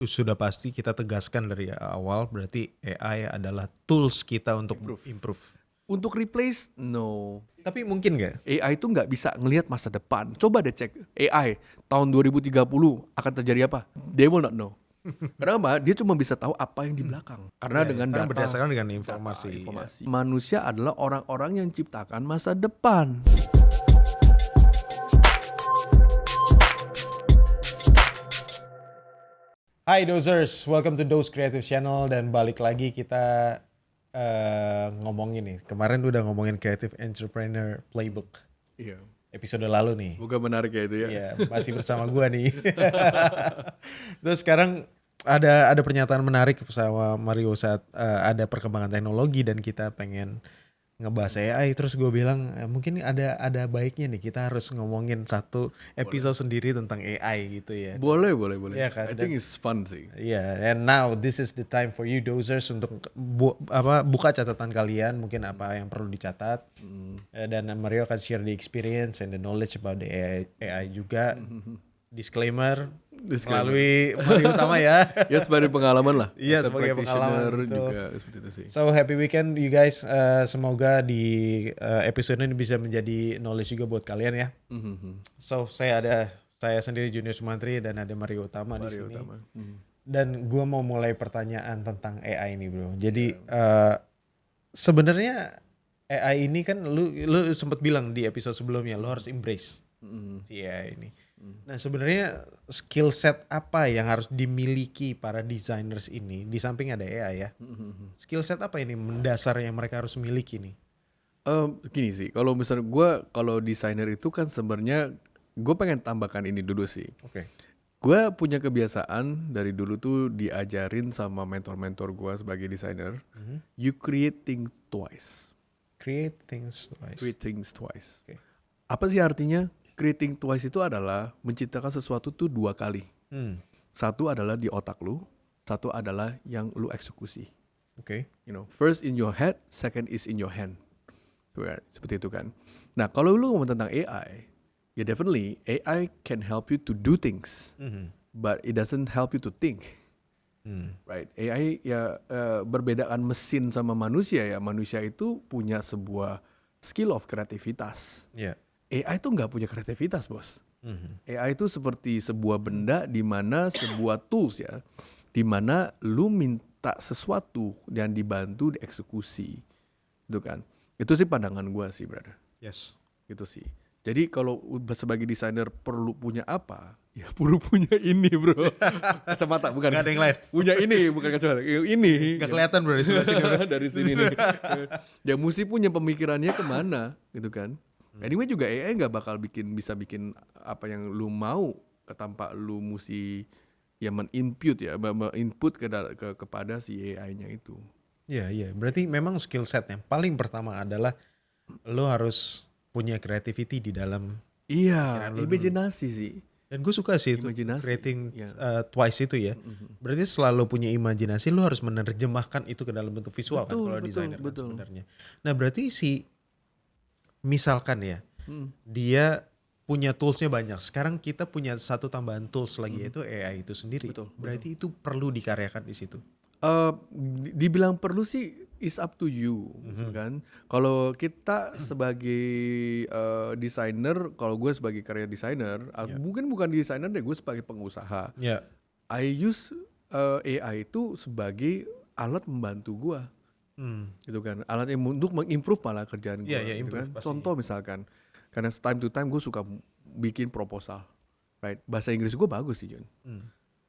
sudah pasti kita tegaskan dari awal berarti AI adalah tools kita untuk improve. Untuk replace, no. Tapi mungkin nggak? AI itu nggak bisa ngelihat masa depan. Coba deh cek AI tahun 2030 akan terjadi apa? They will not know. Kenapa? Dia cuma bisa tahu apa yang di belakang. Karena dengan Karena data, berdasarkan dengan informasi. informasi. Manusia adalah orang-orang yang ciptakan masa depan. Hai Dozers, welcome to Doze Creative Channel dan balik lagi kita ngomongin nih. Kemarin udah ngomongin Creative Entrepreneur Playbook. Iya. Episode lalu nih. Bukan menarik ya itu ya. Iya, masih bersama gua nih. Terus sekarang ada pernyataan menarik sama Mario saat ada perkembangan teknologi dan kita pengen ngebahas AI. Terus gue bilang mungkin ada baiknya nih kita harus ngomongin satu episode sendiri tentang AI gitu ya. Boleh. Iya kan? I think it's fun sih. Iya, and now this is the time for you Dozers untuk buka catatan kalian, mungkin apa yang perlu dicatat. Dan Mario akan share the experience and the knowledge about the AI juga. Disclaimer melalui Mario utama ya. Ya sebagai pengalaman lah. Iya, As a sebagai practitioner pengalaman, betul. juga seperti itu sih. So happy weekend you guys. Semoga di episode ini bisa menjadi knowledge juga buat kalian ya. So saya sendiri Junior Sumantri dan ada Mario Utama di sini. Dan gue mau mulai pertanyaan tentang AI ini bro. Jadi sebenarnya AI ini kan lu sempat bilang di episode sebelumnya lu harus embrace si AI ini. Nah sebenarnya skill set apa yang harus dimiliki para designers ini di samping ada AI ya? Skill set apa ini mendasar yang mereka harus miliki nih? Gini sih, kalau misalnya kalau desainer itu kan sebenarnya gue pengen tambahkan ini dulu sih. Oke. Gue punya kebiasaan dari dulu tuh diajarin sama mentor-mentor gue sebagai desainer, you create things twice. Create things twice. Create things twice. Oke. Apa sih artinya? Creating twice itu adalah menciptakan sesuatu tuh 2 kali. Satu adalah di otak lu, satu adalah yang lu eksekusi. Oke. You know, first in your head, second is in your hand. Seperti itu kan. Nah, kalau lu ngomong tentang AI, ya definitely AI can help you to do things, but it doesn't help you to think. Right? AI ya berbedaan mesin sama manusia ya. Manusia itu punya sebuah skill of kreativitas. Yeah. AI itu nggak punya kreativitas, bos. AI itu seperti sebuah benda di mana sebuah tools ya, di mana lu minta sesuatu dan dibantu dieksekusi, itu kan. Itu sih pandangan gua sih, brother. Yes. Gitu sih. Jadi kalau sebagai desainer perlu punya apa? Ya perlu punya ini, bro. Kacamata bukan. Gak ada yang lain. Punya ini bukan kacamata. Ini. Gak kelihatan bro dari sebelah sini. Dari sini nih. Ya mesti punya pemikirannya kemana, gitu kan. Anyway juga AI nggak bakal bisa bikin apa yang lu mau tanpa lu mesti ya men-input kepada si AI-nya itu. Iya. Berarti memang skill set yang paling pertama adalah lu harus punya creativity di dalam. Iya, imajinasi sih. Dan gue suka sih itu Imajinasi, creating ya. twice itu ya. Berarti selalu punya imajinasi, lu harus menerjemahkan itu ke dalam bentuk visual kan kalau desainer kan sebenarnya. Nah berarti misalkan ya, dia punya toolsnya banyak. Sekarang kita punya satu tambahan tools lagi yaitu AI itu sendiri. Berarti itu perlu dikaryakan di situ. Dibilang perlu sih is up to you, kan. Kalau kita sebagai desainer, kalau gue sebagai karya desainer, mungkin bukan desainer deh, gue sebagai pengusaha. Yeah. I use AI itu sebagai alat membantu gue. Gitu kan, alat yang untuk mengimprove malah kerjaan gue. Gitu kan? Contoh misalkan, karena time to time gue suka bikin proposal, right? Bahasa Inggris gue bagus sih Jun,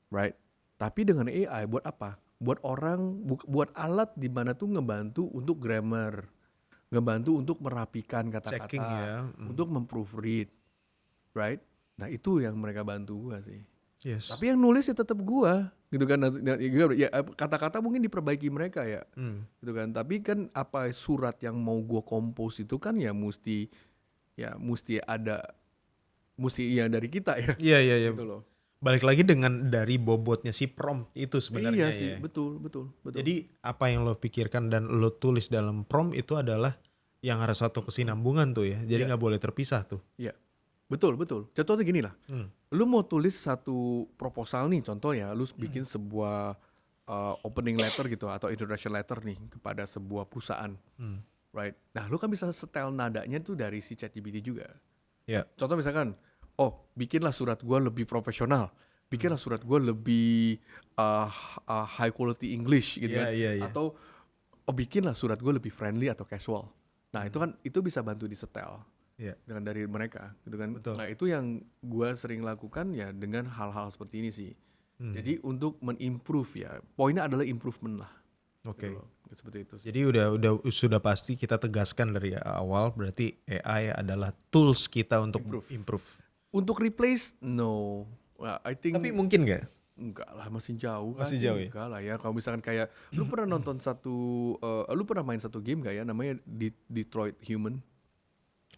right? Tapi dengan AI buat apa? Buat alat di mana tuh ngebantu untuk grammar, ngebantu untuk merapikan kata-kata, untuk memproofread, right? Nah itu yang mereka bantu gue sih. Yes. Tapi yang nulis ya tetap gua, gitu kan. Ya kata-kata mungkin diperbaiki mereka ya, gitu kan. Tapi kan apa surat yang mau gua kompos itu kan ya mesti yang dari kita ya. Iya. Gitu loh. Balik lagi dengan dari bobotnya si prompt itu sebenarnya. Iya sih, ya. betul. Jadi apa yang lo pikirkan dan lo tulis dalam prompt itu adalah yang harus satu kesinambungan tuh ya. Jadi nggak boleh terpisah tuh. Iya. Betul. Contohnya gini lah. Lu mau tulis satu proposal nih, contoh ya, lu bikin sebuah opening letter gitu atau introduction letter nih kepada sebuah perusahaan. Right. Nah, lu kan bisa setel nadanya tuh dari si ChatGPT juga. Yeah. Contoh misalkan, bikinlah surat gua lebih profesional. Bikinlah surat gua lebih high quality English gitu kan. Atau bikinlah surat gua lebih friendly atau casual. Nah, itu bisa bantu disetel. Dengan dari mereka gitu kan. Betul. Nah, itu yang gua sering lakukan ya dengan hal-hal seperti ini sih. Jadi untuk men-improve ya, poinnya adalah improvement lah. Oke. Gitu, seperti itu sih. Jadi sudah pasti kita tegaskan dari awal berarti AI adalah tools kita untuk improve. Untuk replace no. Well, I think Tapi mungkin nggak? Enggak lah, masih jauh. Masih jauh ya? Enggak lah ya. Kalau misalkan kayak lu pernah nonton lu pernah main satu game gak ya namanya Detroit Human?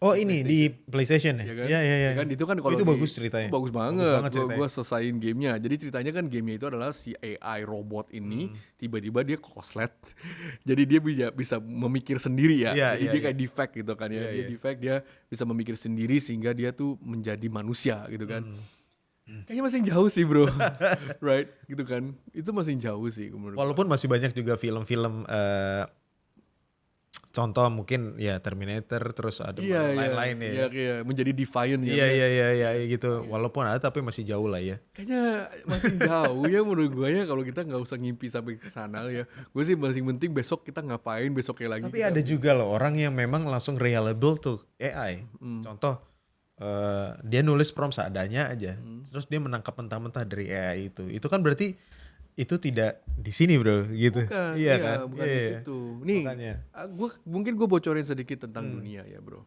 Oh ini di PlayStation ya? Kan? Iya. Ya kan itu kan kalau itu bagus ceritanya. Bagus banget. ceritanya. Gua selesaiin gamenya. Jadi ceritanya kan gamenya itu adalah si AI robot ini tiba-tiba dia koslet. Jadi dia bisa memikir sendiri ya. Jadi dia kayak defect gitu kan ya. Dia defect, dia bisa memikir sendiri sehingga dia tuh menjadi manusia gitu kan. Kayaknya masih jauh sih bro. Right gitu kan. Itu masih jauh sih menurut Walaupun masih banyak juga film-film contoh mungkin ya Terminator terus ada lain-lain ya. Iya, menjadi defiant ya. Iya gitu. Walaupun ada tapi masih jauh lah ya. Kayaknya masih jauh ya menurut gue ya kalau kita nggak usah ngimpi sampai ke sana ya. Gue sih masih penting besok kita ngapain besoknya lagi. Tapi ada juga loh orang yang memang langsung reliable tuh AI. Contoh dia nulis prompt seadanya aja. Terus dia menangkap mentah-mentah dari AI itu. Itu kan berarti itu tidak di sini bro gitu. Bukan, kan? Bukan di situ. Nih, mungkin gue bocorin sedikit tentang dunia ya bro.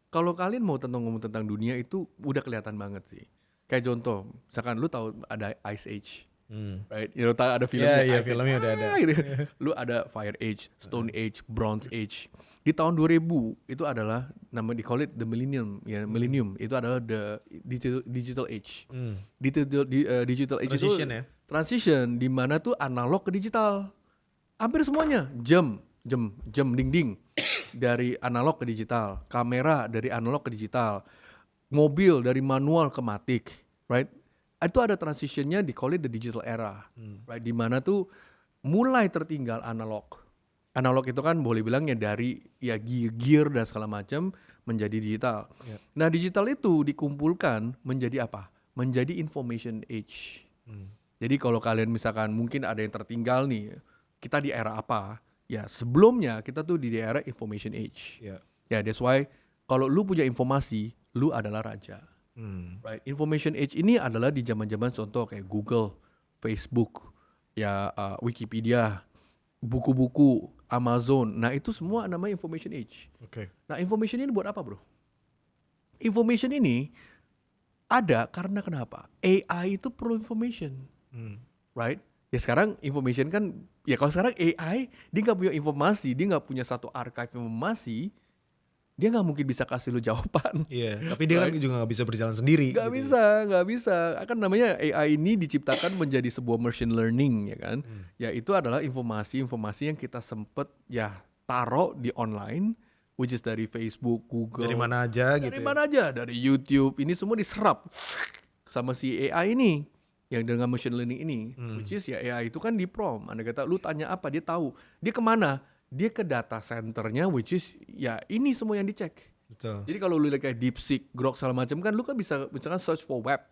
Kalau kalian mau ngomong tentang dunia itu udah kelihatan banget sih. Kayak contoh, misalkan lu tahu ada Ice Age, right? You know, ada filmnya. Iya, filmnya udah ada. Gitu. Lu ada Fire Age, Stone Age, Bronze Age. Di tahun 2000 itu adalah di call it the millennium ya, millennium itu adalah the digital age. Digital age transition itu ya. Transition di mana tuh analog ke digital. Hampir semuanya, jam dinding dari analog ke digital, kamera dari analog ke digital, mobil dari manual ke matic, right? Itu ada transitionnya di call it the digital era, right? Di mana tuh mulai tertinggal analog. Analog itu kan boleh bilangnya dari ya gear dan segala macam menjadi digital. Nah digital itu dikumpulkan menjadi apa? Menjadi information age. Jadi kalau kalian misalkan mungkin ada yang tertinggal nih, kita di era apa? Ya sebelumnya kita tuh di era information age. Ya that's why kalau lu punya informasi, lu adalah raja. Right? Information age ini adalah di zaman-zaman contoh kayak Google, Facebook, ya Wikipedia, buku-buku, Amazon. Nah itu semua namanya information age. Nah information ini buat apa bro? Information ini ada karena kenapa? AI itu perlu information. Right? Ya sekarang information kan, ya kalau sekarang AI dia nggak punya informasi, dia nggak punya satu archive informasi, dia nggak mungkin bisa kasih lu jawaban. Iya. Tapi dia kan juga nggak bisa berjalan sendiri. Nggak bisa. Akan namanya AI ini diciptakan menjadi sebuah machine learning ya kan. Ya itu adalah informasi yang kita sempet ya taruh di online, which is dari Facebook, Google. Dari mana aja gitu. Dari mana aja, dari YouTube. Ini semua diserap sama si AI ini. Yang dengan machine learning ini, which is ya AI itu kan di prompt. Anda kata lu tanya apa, dia tahu. Dia kemana? Dia ke data centernya, which is ya ini semua yang dicek. Betul. Jadi kalau lu lihat kayak DeepSeek, Grok segala macam kan, lu kan bisa misalkan search for web.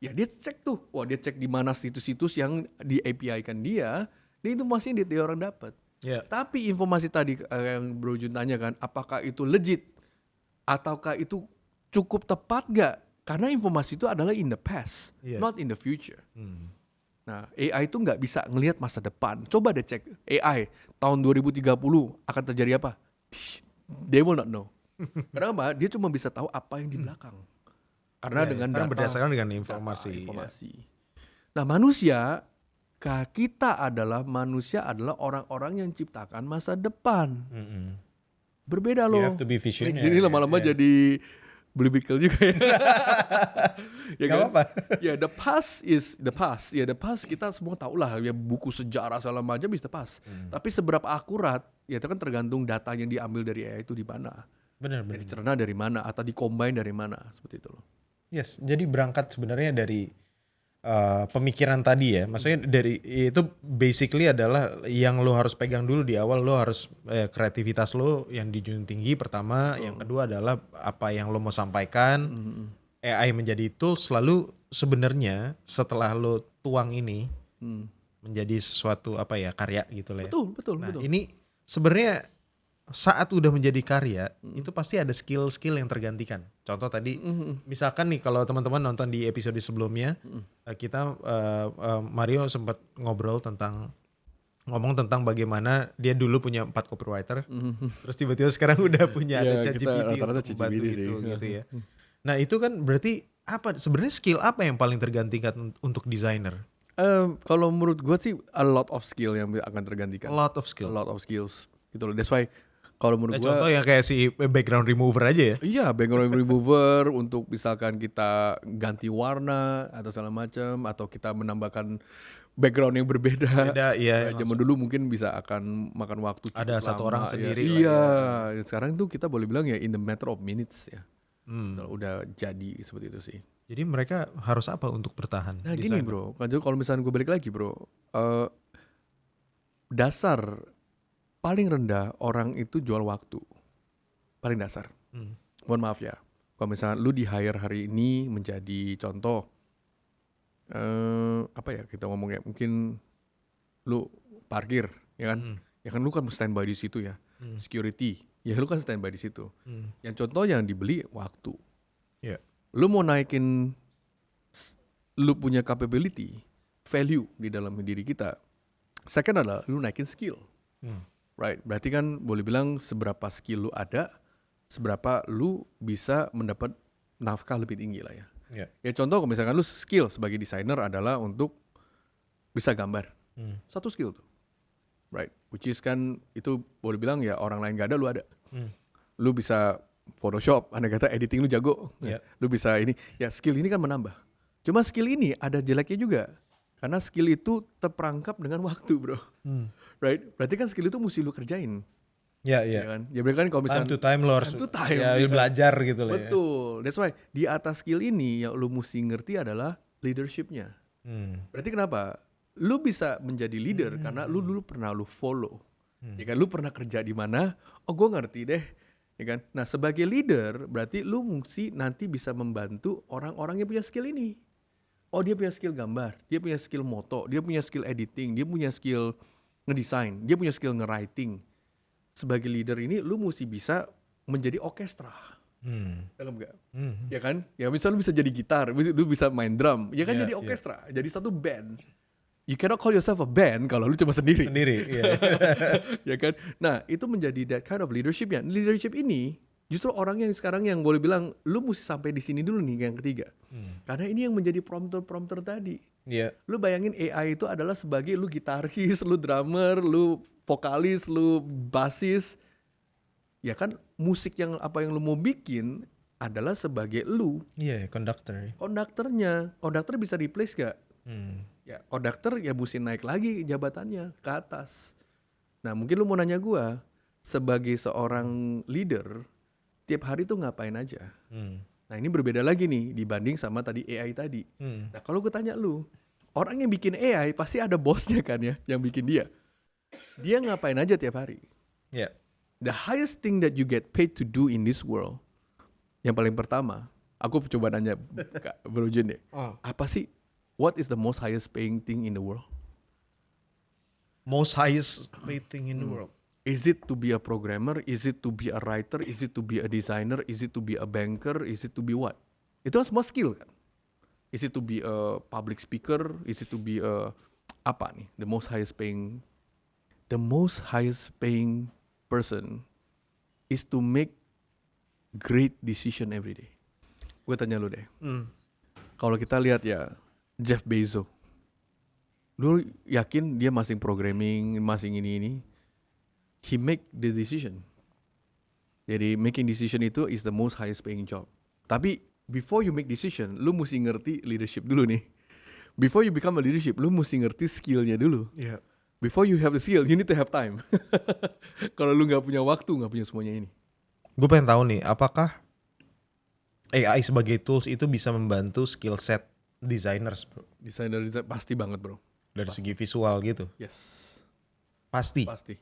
Ya dia cek tuh, dia cek di mana situs-situs yang di API kan dia informasi yang dia orang dapat. Tapi informasi tadi yang Bro Jun tanya kan, apakah itu legit? Ataukah itu cukup tepat gak? Karena informasi itu adalah in the past, not in the future. Nah, AI itu nggak bisa ngelihat masa depan. Coba deh cek AI tahun 2030 akan terjadi apa? They will not know. Kenapa? Dia cuma bisa tahu apa yang di belakang. Karena dengan data, berdasarkan dengan informasi. Nah, kita adalah orang-orang yang ciptakan masa depan. Berbeda loh. You have to be visionary. Jadi lama-lama jadi beli bikel juga ya. Ya gak apa-apa. Ya the past is the past. Ya the past kita semua tahu lah ya, buku sejarah segala macam is the past. Tapi seberapa akurat ya itu kan tergantung data yang diambil dari AI itu di mana. Benar. Dicerna dari mana atau di-combine dari mana, seperti itu loh. Yes, jadi berangkat sebenarnya dari pemikiran tadi ya. Maksudnya dari itu basically adalah yang lo harus pegang dulu di awal, lo harus kreativitas lo yang dijunjung tinggi pertama, yang kedua adalah apa yang lo mau sampaikan. AI menjadi tools, lalu sebenarnya setelah lo tuang ini menjadi sesuatu apa ya, karya gitu lah ya. Betul. Ini sebenarnya saat udah menjadi karya itu pasti ada skill-skill yang tergantikan. Contoh tadi misalkan nih kalau teman-teman nonton di episode sebelumnya kita Mario sempat ngomong tentang bagaimana dia dulu punya 4 copywriter terus tiba-tiba sekarang udah punya ada ChatGPT untuk membantu itu gitu ya. Nah itu kan berarti apa sebenarnya skill apa yang paling tergantikan untuk desainer? Kalau menurut gue sih a lot of skill yang akan tergantikan. A lot of skills Gitu loh. That's why kalau menurut gue contoh yang kayak si background remover aja ya. Iya, background remover untuk misalkan kita ganti warna atau segala macam, atau kita menambahkan background yang berbeda. Iya. Zaman dulu mungkin bisa akan makan waktu cukup ada satu lama, orang ya. sendiri. Iya, sekarang tuh kita boleh bilang ya in the matter of minutes ya. Udah jadi seperti itu sih. Jadi mereka harus apa untuk bertahan? Nah gini bro, kalau misalnya gue balik lagi bro, dasar paling rendah orang itu jual waktu. Paling dasar. Mohon maaf ya. Kalau misalnya lu di hire hari ini menjadi contoh, apa ya kita ngomong ya, mungkin lu parkir, ya kan? Ya kan lu kan standby di situ ya. Security, ya lu kan standby di situ. Yang contoh yang dibeli waktu. Yeah. Lu mau naikin, lu punya capability, value di dalam diri kita. Second adalah lu naikin skill. Right, berarti kan boleh bilang seberapa skill lu ada, seberapa lu bisa mendapat nafkah lebih tinggi lah ya. Yeah. Ya contoh kalau misalkan lu skill sebagai desainer adalah untuk bisa gambar. Satu skill tuh. Right, which is kan itu boleh bilang ya orang lain gak ada, lu ada. Lu bisa Photoshop, andai kata editing lu jago. Yeah. Lu bisa ini, ya skill ini kan menambah. Cuma skill ini ada jeleknya juga. Karena skill itu terperangkap dengan waktu bro. Right? Berarti kan skill itu mesti lu kerjain. Ya kan? Ya berarti kan kalau misalnya time to time lo harus ya, belajar gitu lah. Betul. That's why di atas skill ini yang lu mesti ngerti adalah leadershipnya. Berarti kenapa? Lu bisa menjadi leader karena lu dulu pernah lu follow. Ya kan? Lu pernah kerja di mana? Oh gue ngerti deh. Ya kan? Nah sebagai leader berarti lu mesti nanti bisa membantu orang-orang yang punya skill ini. Oh dia punya skill gambar, dia punya skill moto, dia punya skill editing, dia punya skill ngedesain, dia punya skill nge-writing. Sebagai leader ini lu mesti bisa menjadi orkestra. Ya kan? Ya misal lu bisa jadi gitar, lu bisa main drum, ya kan jadi orkestra, jadi satu band. You cannot call yourself a band kalau lu cuma sendiri. Ya kan? Nah itu menjadi that kind of leadership ya. Leadership ini justru orang yang sekarang yang boleh bilang lu mesti sampai di sini dulu nih yang ketiga. Karena ini yang menjadi prompter tadi. Lu bayangin AI itu adalah sebagai lu gitaris, lu drummer, lu vokalis, lu bassis. Ya kan musik yang apa yang lu mau bikin adalah sebagai lu. Konduktornya. Konduktor bisa replace gak? Ya konduktor ya mesti naik lagi jabatannya ke atas. Nah mungkin lu mau nanya gua sebagai seorang leader tiap hari tuh ngapain aja? Nah ini berbeda lagi nih dibanding sama tadi AI tadi. Nah kalau gue tanya lu, orang yang bikin AI pasti ada bosnya kan ya, yang bikin dia. Dia ngapain aja tiap hari? The highest thing that you get paid to do in this world, yang paling pertama, aku coba nanya Kak Bro Jun deh, apa sih? What is the most highest paying thing in the world? Most highest paid thing in the world. Is it to be a programmer? Is it to be a writer? Is it to be a designer? Is it to be a banker? Is it to be what? Itu kan semua skill kan? Is it to be a public speaker? Is it to be a apa nih? The most highest paying person is to make great decision every day. Gue tanya lu deh. Kalau kita lihat ya Jeff Bezos, lu yakin dia masing programming, masing ini? He make the decision. Jadi making decision itu is the most highest paying job. Tapi before you make decision, lu mesti ngerti leadership dulu nih. Before you become a leadership, lu mesti ngerti skillnya dulu. Before you have the skill, you need to have time. Kalau lu nggak punya waktu, nggak punya semuanya ini. Gue pengen tahu nih, apakah AI sebagai tools itu bisa membantu skill set designers, bro? Desainer pasti banget, bro. Dari segi visual gitu? Yes. Pasti? Pasti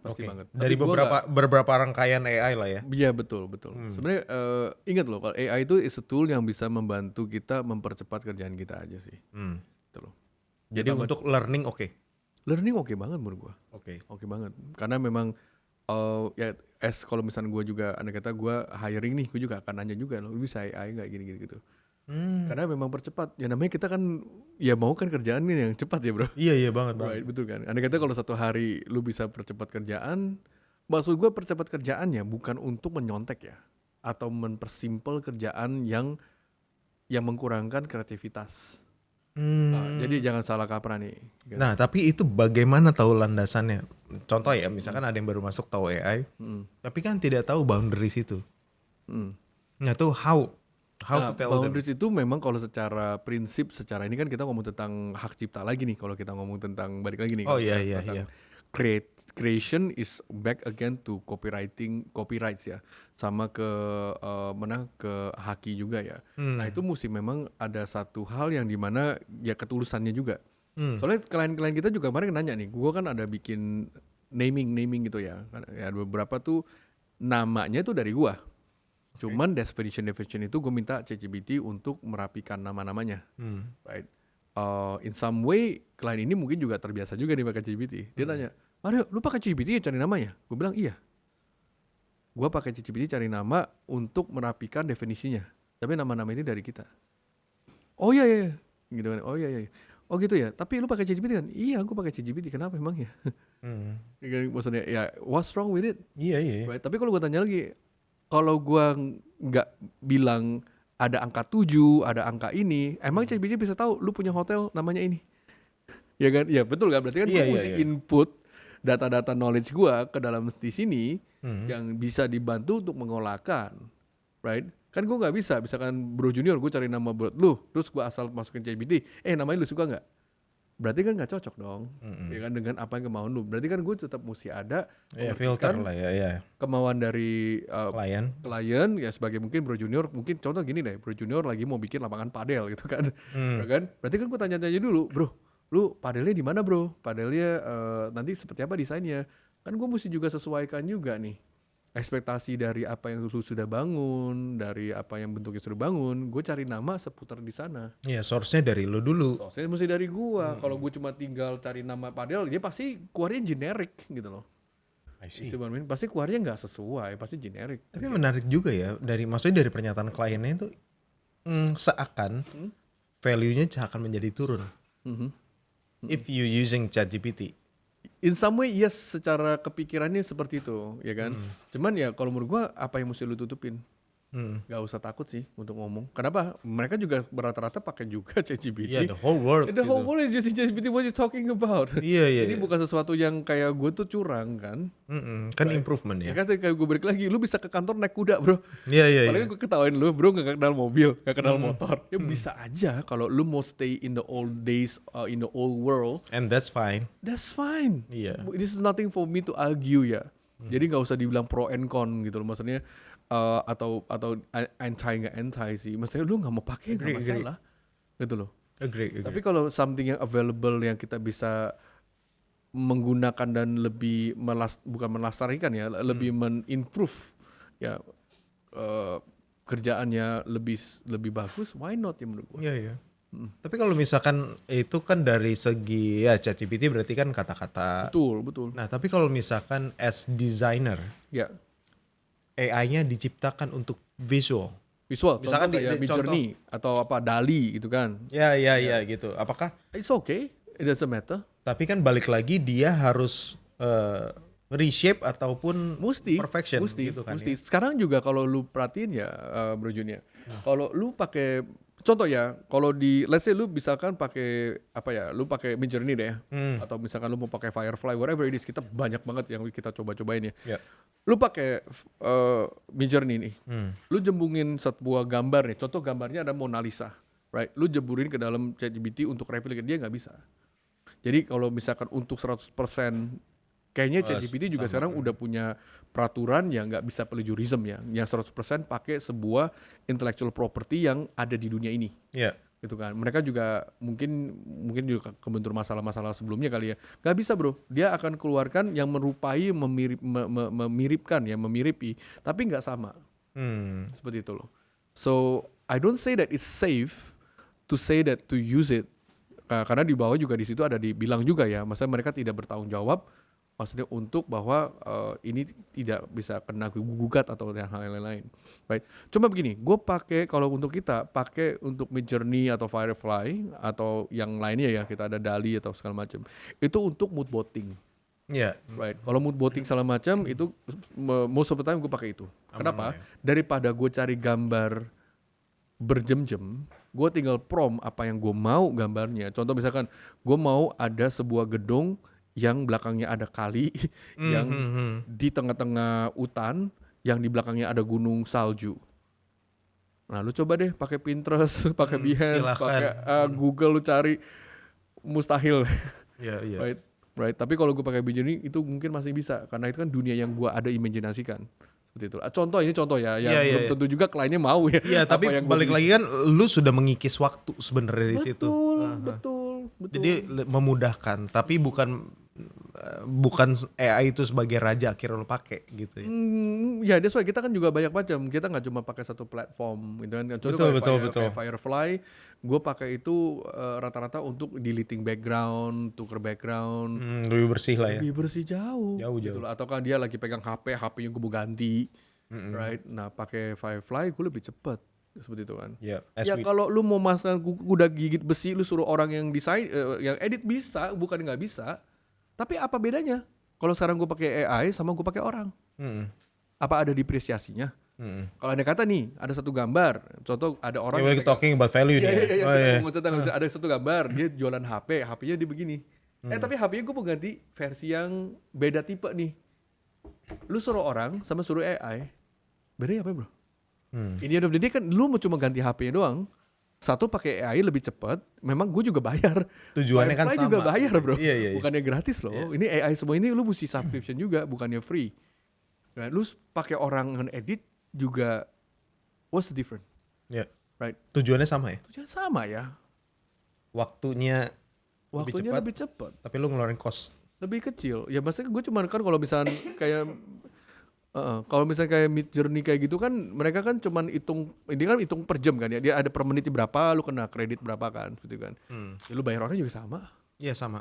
Oke. banget. Dari Tapi gua beberapa rangkaian AI lah ya? iya betul. Sebenarnya ingat loh, kalau AI itu is a tool yang bisa membantu kita mempercepat kerjaan kita aja sih. Gitu loh. Jadi untuk learning oke? Learning oke banget menurut gua. Oke. Oke banget. Karena memang ya kalau misalnya gue juga andai kata gue hiring nih, gue juga akan nanya juga lo bisa AI nggak gini gitu. Karena memang percepat. Ya namanya kita kan ya mau kan kerjaan ini yang cepat ya bro. Iya banget. Right, betul kan. Andai kata kalau satu hari lu bisa percepat kerjaan, maksud gue percepat kerjaannya bukan untuk menyontek ya, atau mempersimpel kerjaan yang mengkurangkan kreativitas. Jadi jangan salah kaprah nih. Gitu. Nah, tapi itu bagaimana tahu landasannya? Contoh ya, misalkan ada yang baru masuk tahu AI, tapi kan tidak tahu boundaries itu. Nggak tahu how to tell boundaries them. Itu memang kalau secara prinsip, secara ini kan kita ngomong tentang hak cipta lagi nih. Kalau kita ngomong tentang balik lagi nih. Oh iya. Creation is back again to copyrights ya, sama ke ke haki juga ya. Nah itu mesti memang ada satu hal yang dimana ya ketulusannya juga. Soalnya klien-klien kita juga kemarin nanya nih, gue kan ada bikin naming gitu ya. Ya beberapa tuh namanya tuh dari gue. Cuman definition itu gue minta ChatGPT untuk merapikan nama-namanya, right? In some way klien ini mungkin juga terbiasa juga nih pakai ChatGPT. Dia tanya, Mario, lu pakai ChatGPT ya cari namanya? Gue bilang iya. Gue pakai ChatGPT cari nama untuk merapikan definisinya. Tapi nama-nama ini dari kita. Oh iya, gitu kan? Oh iya. Oh gitu ya. Tapi lu pakai ChatGPT kan? Iya, gue pakai ChatGPT. Kenapa emang ya? Maksudnya ya, what's wrong with it? Iya. Right? Tapi kalau gue tanya lagi, kalau gue nggak bilang ada angka 7, ada angka ini, emang ChatGPT bisa tahu lu punya hotel namanya ini? Ya kan? Ya betul kan? Berarti kan gue mesti input data-data knowledge gue ke dalam di sini yang bisa dibantu untuk mengolahkan, right? Kan gue nggak bisa, misalkan Bro Junior gue cari nama buat lu, terus gue asal masukin ChatGPT, namanya lu suka nggak? Berarti kan nggak cocok dong, ya kan dengan apa yang kemauan lu. Berarti kan gue tetap mesti ada filter lah ya. Kemauan dari klien ya sebagai mungkin Bro Junior, mungkin contoh gini deh, Bro Junior lagi mau bikin lapangan padel gitu kan, ya kan? Berarti kan gue tanya-tanya dulu, bro, lu padelnya di mana bro? Padelnya nanti seperti apa desainnya? Kan gue mesti juga sesuaikan juga nih ekspektasi dari apa yang lu sudah bangun, dari apa yang bentuknya sudah bangun. Gue cari nama seputar di sana. Iya, source-nya dari lu dulu. Source-nya mesti dari gua. Kalau gue cuma tinggal cari nama padel, dia pasti keluarnya generik gitu loh. Pasti keluarnya nggak sesuai, pasti generik. Tapi menarik juga ya, maksudnya dari pernyataan kliennya itu seakan value-nya akan menjadi turun. If you using ChatGPT. In some way yes, secara kepikirannya seperti itu, ya kan. Cuman ya kalau menurut gua apa yang mesti lu tutupin? Gak usah takut sih untuk ngomong. Kenapa? Mereka juga rata-rata pakai juga ChatGPT. Yeah, the whole world. The whole world is using ChatGPT. What you talking about? Iya. Ini bukan sesuatu yang kayak gue tuh curang kan? Kan improvement ya. Kan kayak gue balik lagi, lu bisa ke kantor naik kuda bro. Iya. Paling gue ketawain lu, bro gak kenal mobil, gak kenal motor. Ya bisa aja kalau lu mau stay in the old days, in the old world. And that's fine. That's fine. Iya. This is nothing for me to argue ya. Jadi gak usah dibilang pro and con gitu loh. Maksudnya atau anti sih. Maksudnya lu nggak mau pakai nggak masalah, gitu loh. Agree. Tapi kalau something yang available yang kita bisa menggunakan dan lebih bukan melestarikan ya, lebih men-improve ya kerjaannya lebih bagus, why not ya menurut gue. Iya. Tapi kalau misalkan itu kan dari segi ya ChatGPT berarti kan kata-kata. Betul. Nah tapi kalau misalkan as designer, ya. AI-nya diciptakan untuk visual. Misalkan kayak Midjourney atau apa DALL-E gitu kan. Ya gitu. Apakah it's okay, it doesn't matter. Tapi kan balik lagi dia harus reshape ataupun perfection gitu kan. Mesti. Ya? Sekarang juga kalau lu perhatiin ya Bro Junior. Kalau lu pakai contoh ya, kalau di let's say lu misalkan pakai apa ya, lu pakai Midjourney deh ya. Atau misalkan lu mau pakai Firefly, whatever it is, kita banyak banget yang kita coba-cobain ya. Yeah. Lu pakai Midjourney nih. Lu jembungin sebuah gambar nih. Contoh gambarnya ada Mona Lisa, right? Lu jeburin ke dalam ChatGPT untuk replicate, dia nggak bisa. Jadi kalau misalkan untuk 100% Kayaknya ChatGPT juga sekarang udah punya peraturan yang nggak bisa plagiarism ya, yang 100% pakai sebuah intellectual property yang ada di dunia ini. Iya. Gitu kan. Mereka juga mungkin juga kebentur masalah-masalah sebelumnya kali ya. Nggak bisa bro, dia akan keluarkan yang merupai memiripkan ya, memiripi, tapi nggak sama. Seperti itu loh. So I don't say that it's safe to say that to use it. Karena di bawah juga di situ ada dibilang juga ya, maksudnya mereka tidak bertanggung jawab, maksudnya untuk bahwa ini tidak bisa kena gugat atau hal lain. Right. Cuma begini, gue pakai kalau untuk kita pakai untuk Midjourney atau Firefly atau yang lainnya ya, kita ada DALL-E atau segala macam. Itu untuk mood boating. Iya. Right. Kalau mood boating segala macam itu most of the time gue pakai itu. Kenapa? Daripada gue cari gambar berjam-jam, gue tinggal prompt apa yang gue mau gambarnya. Contoh misalkan gue mau ada sebuah gedung yang belakangnya ada kali, yang di tengah-tengah hutan, yang di belakangnya ada gunung salju. Nah, lu coba deh pakai Pinterest, pakai Behance, pakai Google, lu cari mustahil. Iya. Right. Tapi kalau gue pakai Midjourney itu mungkin masih bisa, karena itu kan dunia yang gue ada imajinasikan. Seperti itu. Contoh ya, belum tentu juga kliennya mau ya. Iya, tapi balik lagi kan lu sudah mengikis waktu sebenarnya di situ. Betul. Jadi memudahkan, tapi bukan AI itu sebagai raja akhirnya lo pakai gitu ya. Ya, that's why kita kan juga banyak macam. Kita nggak cuma pakai satu platform gitu kan. Contoh betul. kayak Firefly, gue pakai itu rata-rata untuk deleting background, tuker background. Lebih bersih lah ya. Lebih bersih jauh. Gitu. Atau kan dia lagi pegang HP-nya gue mau ganti. Right. Nah, pakai Firefly gue lebih cepet. Seperti itu kan. Ya Kalau lu mau masukkan kuda gigit besi, lu suruh orang yang desain, yang edit bisa, bukan nggak bisa. Tapi apa bedanya? Kalau sekarang gue pakai AI sama gue pakai orang, apa ada depresiasinya? Kalau ada kata nih, ada satu gambar, contoh ada orang. We're talking about value nih. Ada satu gambar, dia jualan HP-nya dia begini. Tapi HP-nya gue mau ganti versi yang beda tipe nih. Lu suruh orang sama suruh AI, bedanya apa bro? Ini end of the day kan lu mau cuma ganti HP-nya doang. Satu pakai AI lebih cepat, memang gue juga bayar. Tujuannya kan sama. juga bayar bro, iya. Bukannya gratis loh. Ini AI semua ini lu mesti subscription juga, bukannya free. Nah, lu pakai orang edit juga, what's the difference? Yeah. Right. Tujuannya sama ya? Tujuannya sama ya. Waktunya lebih cepat. Tapi lu ngeluarin cost lebih kecil. Ya maksudnya gue cuma kan kalau misalnya kayak kalau misalnya kayak Midjourney kayak gitu kan, mereka kan cuman hitung per jam kan ya, dia ada per menit berapa, lu kena kredit berapa kan, gitu kan. Ya lu bayar orang juga sama. Iya sama.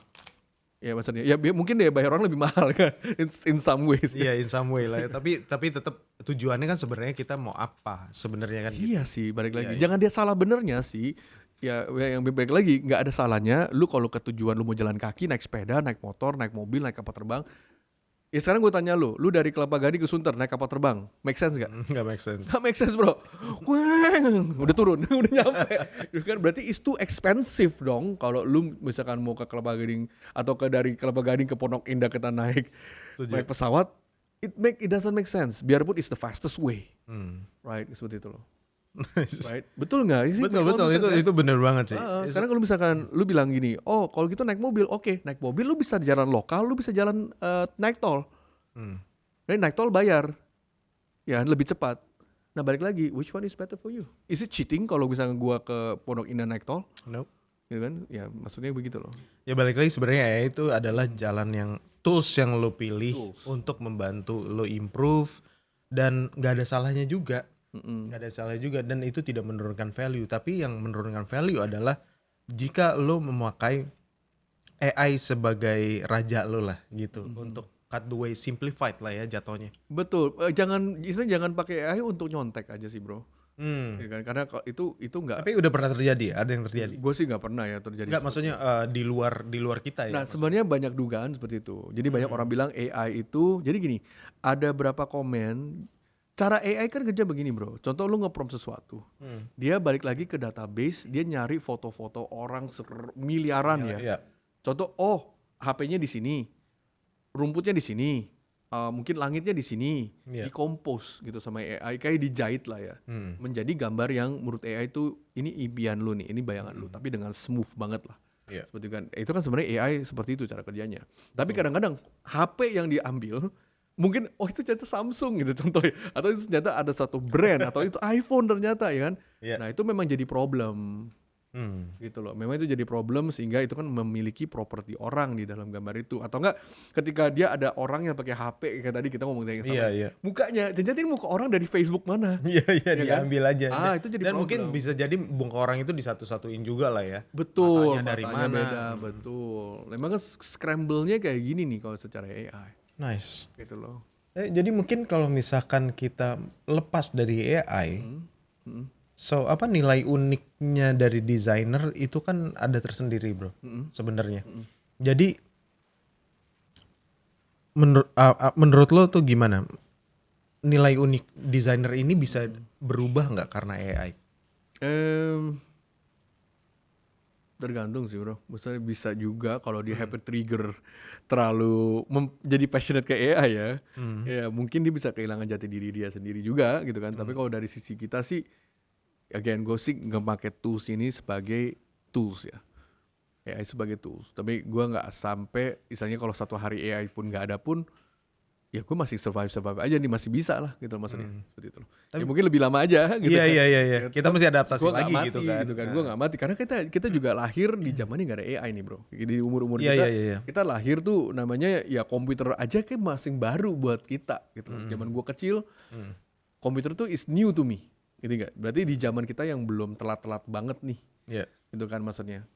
Ya maksudnya, ya mungkin dia bayar orang lebih mahal kan, in some ways. Iya in some way lah ya. tapi tetap tujuannya kan sebenarnya kita mau apa sebenarnya kan. Iya gitu. Sih, balik lagi. Jangan dia salah benernya sih. Ya yang balik lagi, nggak ada salahnya. Lu kalau ke tujuan lu mau jalan kaki, naik sepeda, naik motor, naik mobil, naik kapal terbang. Ya sekarang gue tanya lu dari Kelapa Gading ke Sunter naik kapal terbang, make sense gak? Nggak make sense. Nggak make sense bro. Udah turun, udah nyampe. Kan berarti it's too expensive dong. Kalau lu misalkan mau ke Kelapa Gading atau dari Kelapa Gading ke Pondok Indah kita naik pesawat, it doesn't make sense. Biarpun it's the fastest way, right? Seperti itu loh. Right? Betul nggak? Betul itu bener banget sih. Sekarang kalau misalkan lu bilang gini, oh kalau gitu naik mobil, oke, naik mobil lu bisa jalan lokal, lu bisa jalan naik tol. Dan naik tol bayar, ya lebih cepat. Nah balik lagi, which one is better for you? Is it cheating kalau misalnya gua ke Pondok Indah naik tol? Nope. Gitu kan? Ya maksudnya begitu loh. Ya balik lagi sebenarnya itu adalah jalan yang tools yang lu pilih untuk membantu lu improve, dan nggak ada salahnya juga. Nggak ada salah juga, dan itu tidak menurunkan value. Tapi yang menurunkan value adalah jika lo memakai AI sebagai raja lo lah gitu, untuk cut the way simplified lah ya jatuhnya. Betul. Jangan pakai AI untuk nyontek aja sih bro. Ya kan? Karena itu nggak. Tapi udah pernah terjadi, ada yang terjadi. Gue sih nggak pernah ya terjadi. Nggak, maksudnya di luar kita ya. Nah sebenarnya banyak dugaan seperti itu. Jadi banyak orang bilang AI itu. Jadi gini, ada berapa komen. Cara AI kan kerja begini bro. Contoh lu nge-prompt sesuatu, dia balik lagi ke database, dia nyari foto-foto orang miliaran ya. Contoh, HP-nya di sini, rumputnya di sini, mungkin langitnya di sini, dikompos gitu sama AI, kayak dijahit lah ya, menjadi gambar yang menurut AI itu ini impian lu nih, ini bayangan lu, tapi dengan smooth banget lah. Seperti kan, itu kan sebenarnya AI seperti itu cara kerjanya. Tapi kadang-kadang HP yang diambil mungkin itu ternyata Samsung gitu contohnya, atau itu ternyata ada satu brand atau itu iPhone ternyata ya kan. Nah itu memang jadi problem. Gitu loh, memang itu jadi problem sehingga itu kan memiliki properti orang di dalam gambar itu, atau enggak ketika dia ada orang yang pakai HP kayak tadi kita ngomong yang sama, mukanya jadi muka orang dari Facebook mana, diambil aja. Itu jadi dan problem. Mungkin bisa jadi muka orang itu disatu-satuin juga lah ya. Betul, matanya dari mana beda, betul. Memang scramble-nya kayak gini nih kalau secara AI. Nice. Gitu loh. Jadi mungkin kalau misalkan kita lepas dari AI, so apa nilai uniknya dari desainer itu kan ada tersendiri bro, sebenarnya. Jadi menurut lo tuh gimana? Nilai unik desainer ini bisa berubah nggak karena AI? Tergantung sih bro, misalnya bisa juga kalau dia happy trigger terlalu jadi passionate kayak AI ya, ya mungkin dia bisa kehilangan jati diri dia sendiri juga gitu kan. Tapi kalau dari sisi kita sih, again gue sih nggak pakai tools ini sebagai tools ya, AI sebagai tools. Tapi gue nggak sampai, misalnya kalau satu hari AI pun nggak ada pun, ya gue masih survive aja nih, masih bisa lah gitu maksudnya, seperti itu loh. Ya mungkin lebih lama aja gitu. Iya. Kita mesti adaptasi lagi mati, gitu kan. Gue nggak mati karena kita juga lahir di zaman ini nggak ada AI nih bro. Di umur kita, kita lahir tuh namanya ya komputer aja kayak masih baru buat kita gitu. Zaman gue kecil, komputer tuh is new to me, gitu nggak? Berarti di zaman kita yang belum telat-telat banget nih, gitu kan maksudnya.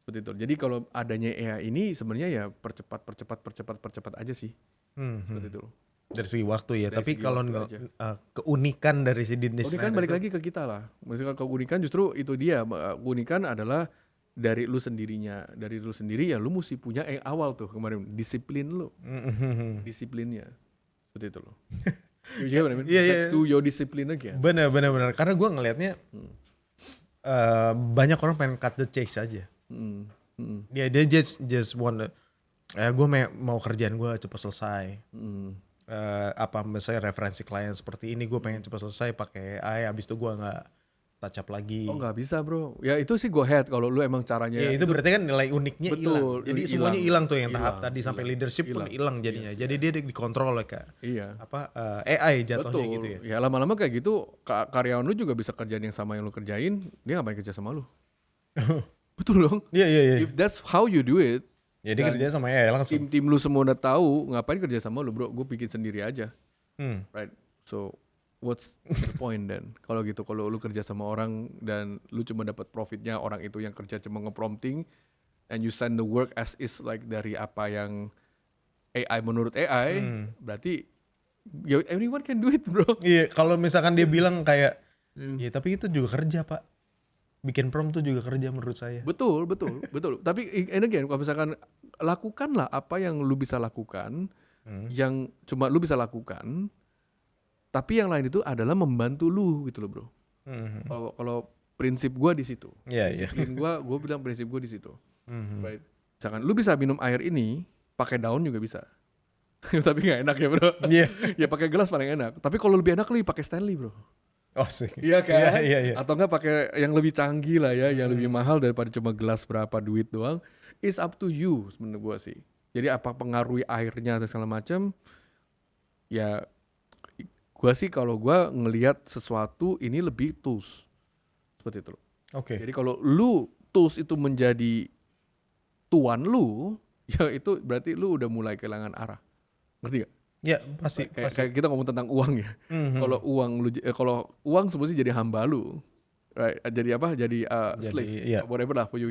Seperti itu. Jadi kalau adanya AI ini sebenarnya ya percepat aja sih. Seperti itu. Dari segi waktu ya, dari tapi kalau keunikan dari si desainer keunikan balik lagi ke kita lah. Maksudnya keunikan justru itu dia, keunikan adalah dari lu sendirinya, dari lu sendiri ya lu mesti punya yang awal tuh kemarin, disiplin lu, disiplinnya, seperti itu loh. Back to your discipline again. Benar, karena gue ngelihatnya banyak orang pengen cut the chase aja. Dia just want gue mau kerjaan gue cepat selesai. Misalnya referensi klien seperti ini gue pengen cepat selesai pakai AI, abis itu gue nggak touch up lagi. Nggak bisa bro. Ya itu sih go ahead kalau lu emang caranya. Ya itu berarti kan nilai uniknya hilang. Jadi semuanya hilang tuh yang tahap tadi sampai leadership pun hilang jadinya. Jadi dia dikontrol oleh AI jatuhnya gitu ya. Ya lama-lama kayak gitu karyawan lu juga bisa kerjaan yang sama yang lu kerjain, dia ngapain kerja sama lu. Betul dong. Iya. If that's how you do it. Jadi kerja sama AI langsung. Tim lu semua udah tahu, ngapain kerja sama lu bro, gue bikin sendiri aja. Right, so what's the point then? Kalau gitu, kalau lu kerja sama orang dan lu cuma dapat profitnya orang itu yang kerja cuma nge-prompting, and you send the work as is like dari apa yang AI menurut AI, berarti everyone can do it bro. Iya, kalau misalkan dia bilang kayak, ya tapi itu juga kerja pak. Bikin prompt tuh juga kerja menurut saya. Betul. Tapi and again, kalau misalkan lakukanlah apa yang lu bisa lakukan, yang cuma lu bisa lakukan, tapi yang lain itu adalah membantu lu gitu loh bro. Kalau prinsip gue di situ, disiplin gue bilang prinsip gue di situ. Right. Misalkan lu bisa minum air ini pakai daun juga bisa, tapi nggak enak ya bro. Ya pakai gelas paling enak. Tapi kalau lebih enak lu pakai Stanley bro. Oh sih. Iya kan? Iya. Atau enggak pakai yang lebih canggih lah ya, yang lebih mahal daripada cuma gelas berapa duit doang. It's up to you sebenarnya gue sih. Jadi apa pengaruhi airnya atau segala macam? Ya gue sih kalau gue ngelihat sesuatu ini lebih tools. Seperti itu. Oke. Jadi kalau lu tools itu menjadi tuan lu, ya itu berarti lu udah mulai kehilangan arah. Ngerti gak? Ya pasti. Kayak kita ngomong tentang uang ya. Kalau uang sebenarnya jadi hamba lu, right? Jadi apa? Jadi slave, whatever lah for you.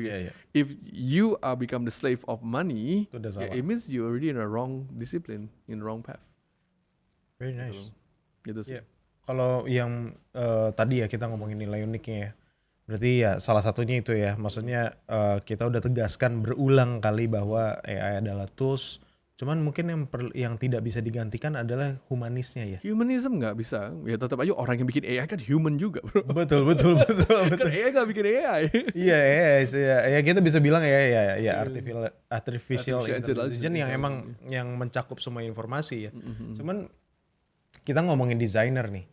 If you become the slave of money, it means you already in a wrong discipline, in wrong path. Very nice. Gitu sih. Kalau yang tadi ya kita ngomongin nilai uniknya ya. Berarti ya salah satunya itu ya. Maksudnya kita udah tegaskan berulang kali bahwa AI adalah tools. Cuman mungkin yang tidak bisa digantikan adalah humanisnya ya. Humanism nggak bisa, ya tetap aja orang yang bikin AI kan human juga bro. Betul. Kan AI nggak bikin AI. Iya, ya kita bisa bilang ya artificial intelligence yang emang yang mencakup semua informasi ya. Cuman kita ngomongin desainer nih,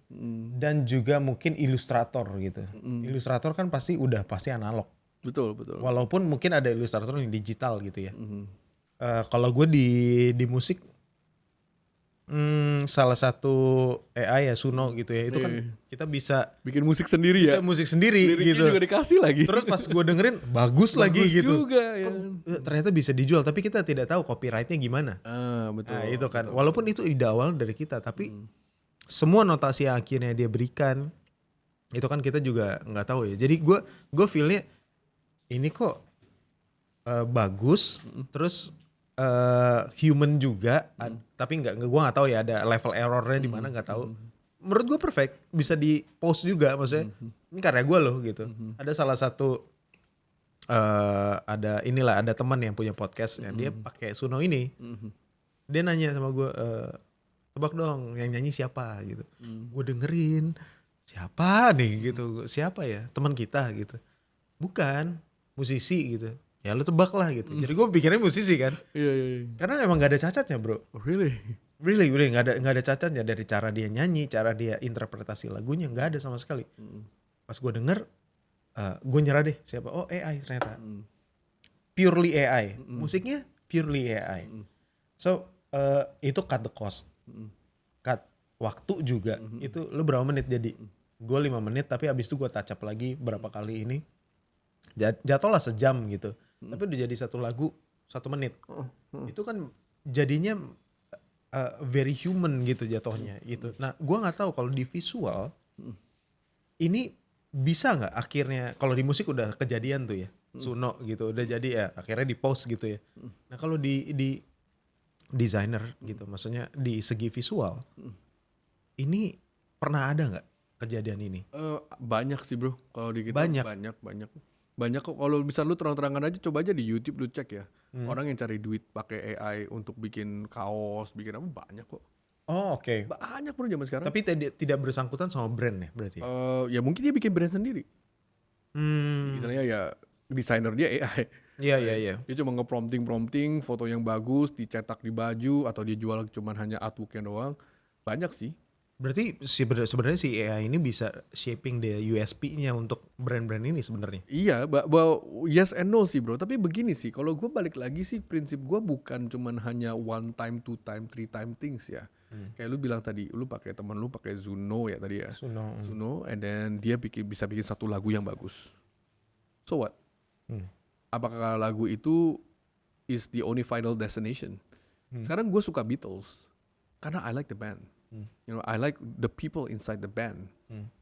dan juga mungkin ilustrator gitu. Ilustrator kan pasti analog. Betul. Walaupun mungkin ada ilustrator yang digital gitu ya. Kalau gue di musik, salah satu AI ya Suno gitu ya. Itu kan kita bisa bikin musik sendiri ya. musik sendiri Liriknya gitu. juga dikasih lagi. Terus pas gue dengerin bagus lagi gitu. Juga ya. Ternyata bisa dijual, tapi kita tidak tahu copyrightnya gimana. Betul. Nah itu kan. Walaupun itu ide awal dari kita, tapi semua notasi yang akhirnya dia berikan itu kan kita juga nggak tahu ya. Jadi gue feelnya ini kok bagus, terus human juga, tapi gue nggak tahu ya ada level errornya di mana, nggak tahu. Menurut gue perfect, bisa di post juga, maksudnya ini karya gue loh gitu. Ada salah satu ada teman yang punya podcast, dia pakai Suno ini, dia nanya sama gue, tebak dong yang nyanyi siapa gitu. Gue dengerin, siapa nih gitu, siapa ya, teman kita gitu, bukan musisi gitu. Ya lu tebak lah gitu. Jadi gue pikirnya musisi kan. Iya. Karena emang gak ada cacatnya bro. Really gak ada cacatnya. Dari cara dia nyanyi, cara dia interpretasi lagunya, gak ada sama sekali. Pas gue denger, gue nyerah deh siapa. Oh AI ternyata. Purely AI. Musiknya purely AI. So itu cut the cost. Cut waktu juga. Itu lu berapa menit jadi. Gue 5 menit tapi abis itu gue touch up lagi berapa kali ini. Jatuhlah sejam gitu. Tapi udah jadi satu lagu 1 menit. Itu kan jadinya very human gitu jatuhnya gitu. Nah, gua nggak tahu kalau di visual ini bisa nggak akhirnya, kalau di musik udah kejadian tuh ya, Suno gitu udah jadi ya akhirnya di post gitu ya. Nah kalau di designer gitu, maksudnya di segi visual, ini pernah ada nggak kejadian ini? Banyak sih bro, kalau di kita banyak kok. Kalau misal lu terang-terangan aja, coba aja di YouTube lu cek ya. Orang yang cari duit pakai AI untuk bikin kaos, bikin apa, banyak kok. Oh oke. Banyak bro zaman sekarang. Tapi tidak bersangkutan sama brand ya berarti? Ya mungkin dia bikin brand sendiri. Misalnya ya desainer dia AI. Iya. Dia cuma nge-prompting foto yang bagus, dicetak di baju, atau dia jual cuma hanya artworknya doang. Banyak sih. Berarti sebenarnya si AI ini bisa shaping the USP-nya untuk brand-brand ini sebenarnya. Iya, yes and no sih bro. Tapi begini sih, kalau gue balik lagi sih, prinsip gue bukan cuman hanya 1 time, 2 time, 3 time things ya. Kayak lu bilang tadi, lu pakai teman lu pakai Suno ya tadi ya. Suno, and then dia bisa bikin satu lagu yang bagus. So what? Apakah lagu itu is the only final destination? Sekarang gue suka Beatles karena I like the band. You know, I like the people inside the band,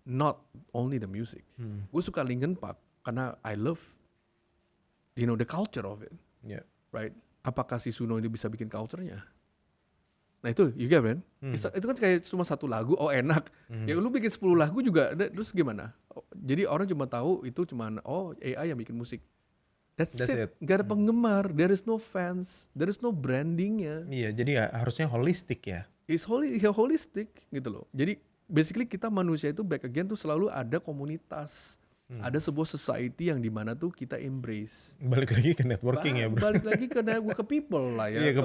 not only the music. Gue suka Linkin Park karena I love, you know, the culture of it, right? Apakah si Suno ini bisa bikin culture-nya? Nah itu, you get man? Itu kan kayak cuma satu lagu, oh enak. Ya lu bikin 10 lagu juga, terus gimana? Jadi orang cuma tahu itu cuma AI yang bikin musik. That's it. Gak ada penggemar, there is no fans, there is no brandingnya. Iya, jadi harusnya holistik ya. It's holistic gitu loh. Jadi basically kita manusia itu back again tuh selalu ada komunitas. Ada sebuah society yang dimana tuh kita embrace. Balik lagi ke networking ya bro. Balik lagi ke people lah ya. Iya, ke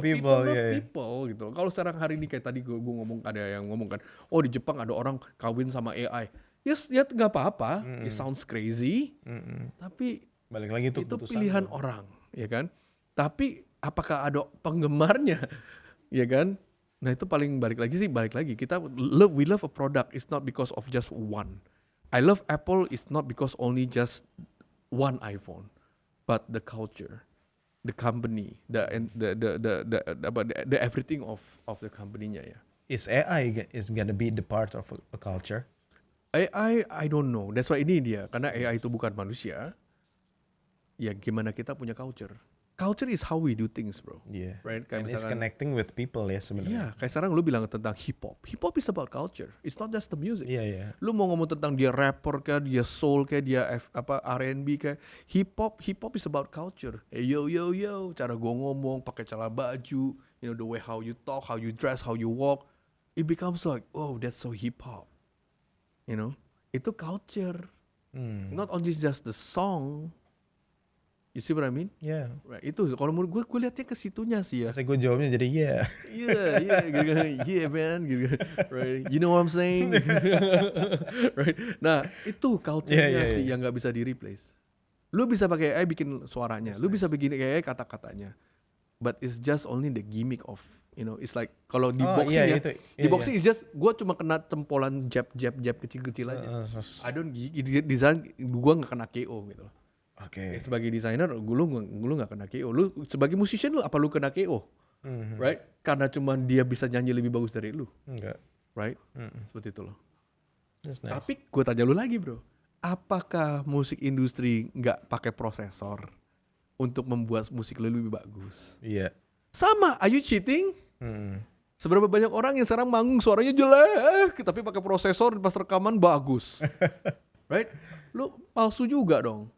people gitu. Kalau sekarang hari ini kayak tadi gue ngomong, ada yang ngomong kan, oh di Jepang ada orang kawin sama AI. Yes, ya nggak apa-apa. It sounds crazy. Tapi balik lagi tuh itu pilihan orang, ya kan? Tapi apakah ada penggemarnya, ya kan? Nah itu balik lagi kita we love a product. It's not because of just one. I love Apple. It's not because only just one iPhone, but the culture, the company, the everything of the company-nya ya. Is AI is gonna be the part of a culture? I don't know. That's why ini dia, karena AI itu bukan manusia. Ya gimana kita punya culture. Culture is how we do things, bro. Yeah. Right? And it's connecting with people ya sebenarnya. Iya, kayak sekarang lu bilang tentang hip hop. Hip hop is about culture. It's not just the music. Iya. Lu mau ngomong tentang dia rapper kayak, dia soul kayak, dia R&B kayak, hip hop is about culture. Hey, yo, cara gua ngomong, pakai celana baju, you know, the way how you talk, how you dress, how you walk, it becomes like, oh, that's so hip hop. You know? Itu culture. Not only just the song. You see what I mean? Yeah. Right. Itu kalau menurut gue lihatnya ke situnya sih ya. Saya gue jawabnya jadi yeah man, gitu. Right. You know what I'm saying? Right. Nah, itu culture-nya sih yang nggak bisa di replace. Lu bisa pakai AI bikin suaranya, lu bisa bikin AI kata-katanya. But it's just only the gimmick of, it's like kalau di boxing ya, di boxing it's just gue cuma kena cempolan jab kecil-kecil aja. I don't design, gue nggak kena KO gitu loh. Oke. Sebagai desainer, lu nggak kena KO. Lu sebagai musician lu apa lu kena KO? Right? Karena cuma dia bisa nyanyi lebih bagus dari lu. Enggak. Right? Seperti itu loh. That's nice. Tapi gue tanya lu lagi bro, apakah musik industri nggak pakai prosesor untuk membuat musik lu lebih bagus? Iya. Sama, are you cheating? Seberapa banyak orang yang sekarang manggung suaranya jelek, tapi pakai prosesor pas rekaman bagus. Right? Lu palsu juga dong.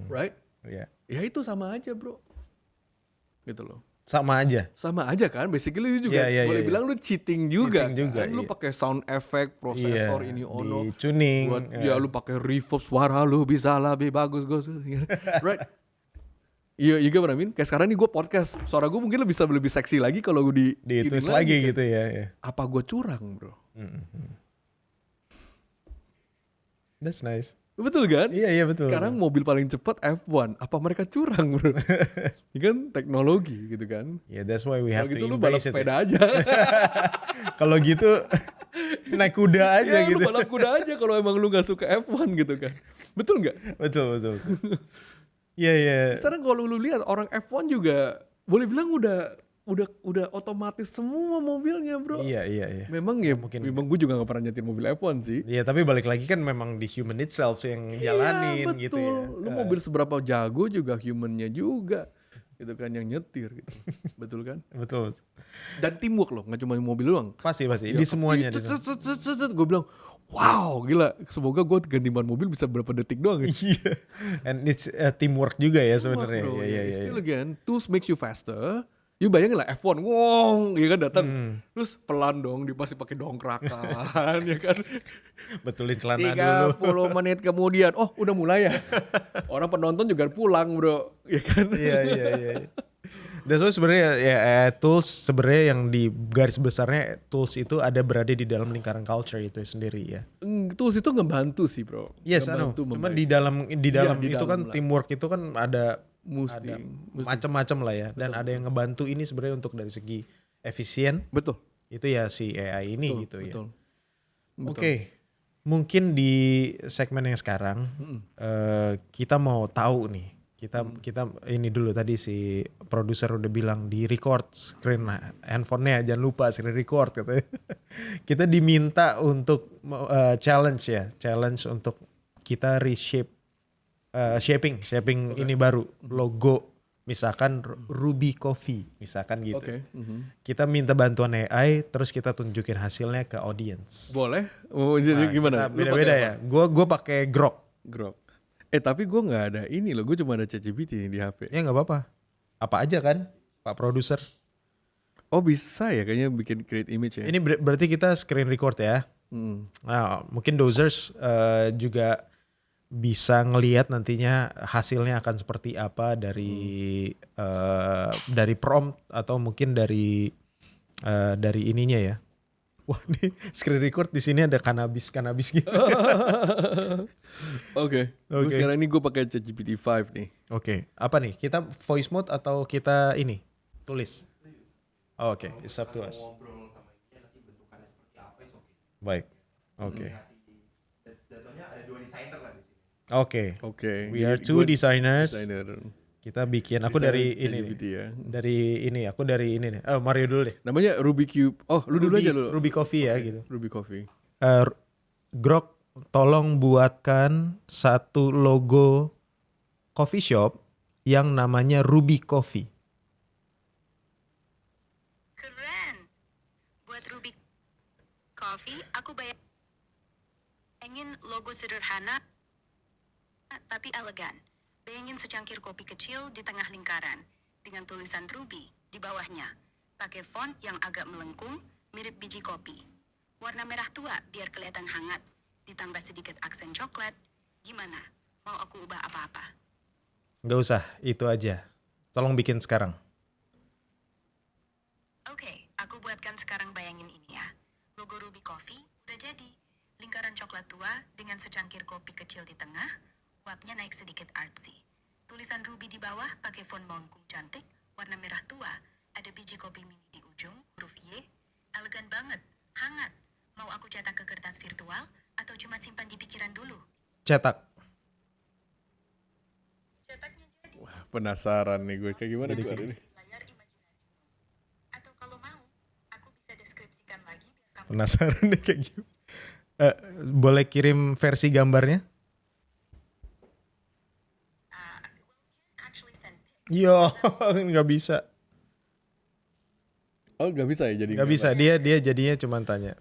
Right? Iya. Ya itu sama aja bro. Gitu loh. Sama aja Kan, basically lu juga boleh bilang lu cheating juga. Kan? Lu pakai sound effect, prosesor ini ono, di tuning, buat lu pakai reverb suara lu bisa lebih bagus, right? Iya, you get what I mean? Kayak sekarang nih gue podcast, suara gue mungkin bisa lebih seksi lagi kalau gue ditulis lagi gitu ya. Apa gue curang bro? That's nice. Betul kan? Iya betul. Sekarang mobil paling cepat F1, apa mereka curang bro? Ini kan teknologi gitu kan? Yeah, that's why we have to gitu lu balap embrace it. sepeda aja. Kalau gitu naik kuda aja gitu. Lu balap kuda aja kalau emang lu gak suka F1 gitu kan? Betul nggak? Betul. Iya. Sekarang kalau lu lihat orang F1 juga boleh bilang udah otomatis semua mobilnya bro. Iya. Memang gue juga gak pernah nyetir mobil F1 sih. Iya, tapi balik lagi kan memang di human itself yang jalanin betul. gitu ya. Lu mobil seberapa jago juga humannya juga gitu kan yang nyetir gitu. Betul kan? Betul. Dan teamwork loh, gak cuma mobil doang. Pasti di semuanya. Gue bilang wow gila, semoga gue ganti ban mobil bisa berapa detik doang. Iya. And it's teamwork juga ya sebenarnya. Iya. Still again, tools makes you faster. You bayangin lah F1, wong, ya kan datang, terus pelan dong, dia pasti pakai dongkrakan, ya kan. Betulin celana dulu. 30 menit kemudian, oh udah mulai ya. Orang penonton juga pulang bro, ya kan. Iya. That's why sebenarnya tools sebenarnya yang di garis besarnya tools itu ada berada di dalam lingkaran culture itu sendiri ya. Tools itu ngebantu sih bro. Yes, cuma di dalam itu kan teamwork itu kan ada macam-macam lah ya. Dan ada yang ngebantu ini sebenarnya untuk dari segi efisien. Betul. Itu ya si AI ini gitu ya. Betul. Oke. Mungkin di segmen yang sekarang kita mau tahu nih. Kita ini dulu tadi si produser udah bilang di record screen handphonenya jangan lupa screen record katanya. Kita diminta untuk challenge untuk kita shaping ini baru logo misalkan Ruby Coffee misalkan gitu. Okay. Kita minta bantuan AI terus kita tunjukin hasilnya ke audience. Boleh? Jadi gimana? Beda-beda ya. Gue pakai Grok. Tapi gue nggak ada ini loh, gue cuma ada ChatGPT di HP. Ya nggak apa-apa. Apa aja kan, Pak Produser? Oh bisa ya, kayaknya bikin create image ya. Ini berarti kita screen record ya. Nah mungkin dozers juga bisa ngelihat nantinya hasilnya akan seperti apa dari prompt atau mungkin dari ininya ya. Wah nih screen record di sini ada kanabis gitu. Oke. Sekarang ini gue pakai ChatGPT 5 nih. Oke. Apa nih? Kita voice mode atau kita ini tulis? Oke. It's up to us. Baik. Oke. Jatuhnya ada 2 desainer lah di sini. Oke. We are 2 designers. Kita bikin, aku dari Designer dari ini nih. Oh, Mario dulu deh. Namanya Ruby Cube. Oh, lu dulu aja lu. Ruby Coffee ya gitu. Ruby Coffee. Grok, tolong buatkan satu logo coffee shop yang namanya Ruby Coffee. Keren. Buat Ruby Coffee, aku bayangin logo sederhana tapi elegan. Bayangin secangkir kopi kecil di tengah lingkaran, dengan tulisan Ruby di bawahnya. Pakai font yang agak melengkung, mirip biji kopi. Warna merah tua biar kelihatan hangat, ditambah sedikit aksen coklat. Gimana? Mau aku ubah apa-apa? Nggak usah, itu aja. Tolong bikin sekarang. Oke, aku buatkan sekarang, bayangin ini ya. Logo Ruby Coffee udah jadi. Lingkaran coklat tua dengan secangkir kopi kecil di tengah. Uapnya naik sedikit artsy. Tulisan Ruby di bawah pakai font melengkung cantik, warna merah tua. Ada biji kopi mini di ujung, huruf Y. Elegan banget, hangat. Mau aku cetak ke kertas virtual atau cuma simpan di pikiran dulu? Cetak. Cetaknya jadi Wah, penasaran nih gue kayak gimana gue hari ini. layar imajinasimu. Atau kalau mau, aku bisa deskripsikan lagi biar kamu Penasaran nih kayak gitu. Boleh kirim versi gambarnya? actually send pics. Yo, nggak bisa. Oh nggak bisa ya jadi? Nggak bisa. Dia jadinya cuma tanya.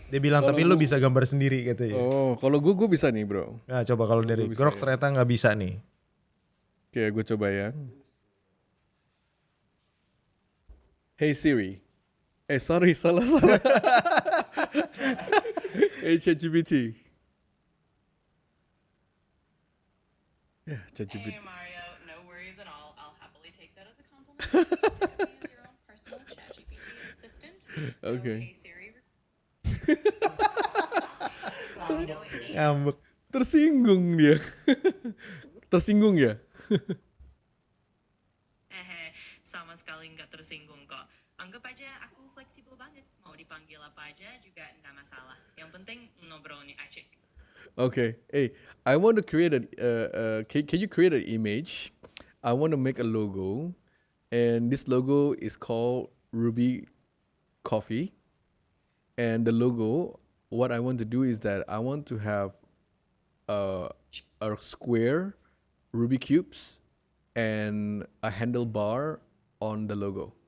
Dia bilang Kalau tapi lu gua- bisa gambar sendiri katanya. Oh kalau gue bisa nih bro. Nah coba kalau dari Gua bisa Grok ya. ternyata nggak bisa nih. Oke gue coba ya. Hey Siri. Sorry salah. Hey ChatGPT. Ya ChatGPT. Hey Mario, no worries at all. I'll happily take that as a compliment. Instead of me as your own personal ChatGPT assistant. No Okay. Hey Siri. Ngambek. Tersinggung dia. Tersinggung ya? Sama sekali nggak tersinggung kok. Anggap aja aku fleksibel banget. Mau dipanggil apa aja juga nggak masalah. Yang penting ngobrolnya asik. Okay. Hey, I want to create can you create an image? I want to make a logo, and this logo is called Ruby Coffee. And the logo, what I want to do is that I want to have a square Ruby cubes and a handlebar on the logo,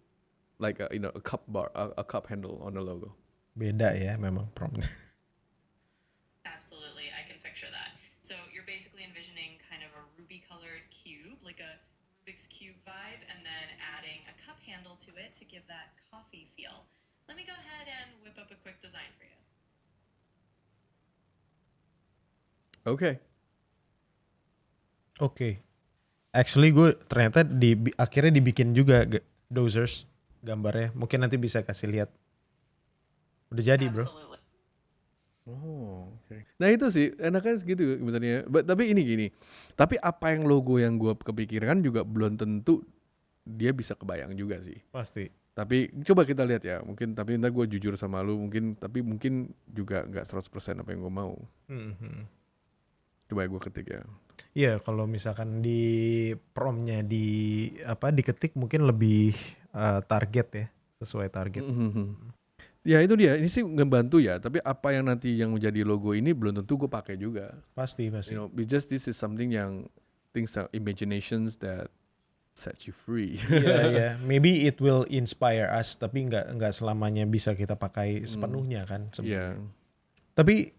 like a cup bar, a cup handle on the logo. Beda ya memang promptnya. Absolutely, I can picture that. So you're basically envisioning kind of a ruby-colored cube, like a Rubik's Cube vibe, and then adding a cup handle to it to give that coffee feel. Let me go ahead and whip up a quick design for you. Okay. Oke. Actually gue ternyata akhirnya dibikin juga dozers gambarnya. Mungkin nanti bisa kasih lihat. Udah jadi bro. Absolutely. Oh, oke. Nah itu sih enaknya segitu misalnya. Tapi ini gini. Tapi apa yang logo yang gue kepikiran juga belum tentu dia bisa kebayang juga sih. Pasti. Tapi coba kita lihat ya. Mungkin tapi ntar gue jujur sama lu. Mungkin juga nggak 100% apa yang gue mau. Coba gue ketik ya. Iya kalau misalkan di promptnya diketik mungkin lebih target ya. Sesuai target. Ya itu dia. Ini sih ngebantu ya. Tapi apa yang nanti yang menjadi logo ini belum tentu gue pakai juga. Pasti. You know, because this is something yang things that imaginations that set you free. Iya. Maybe it will inspire us. Tapi nggak selamanya bisa kita pakai sepenuhnya kan. Iya. Tapi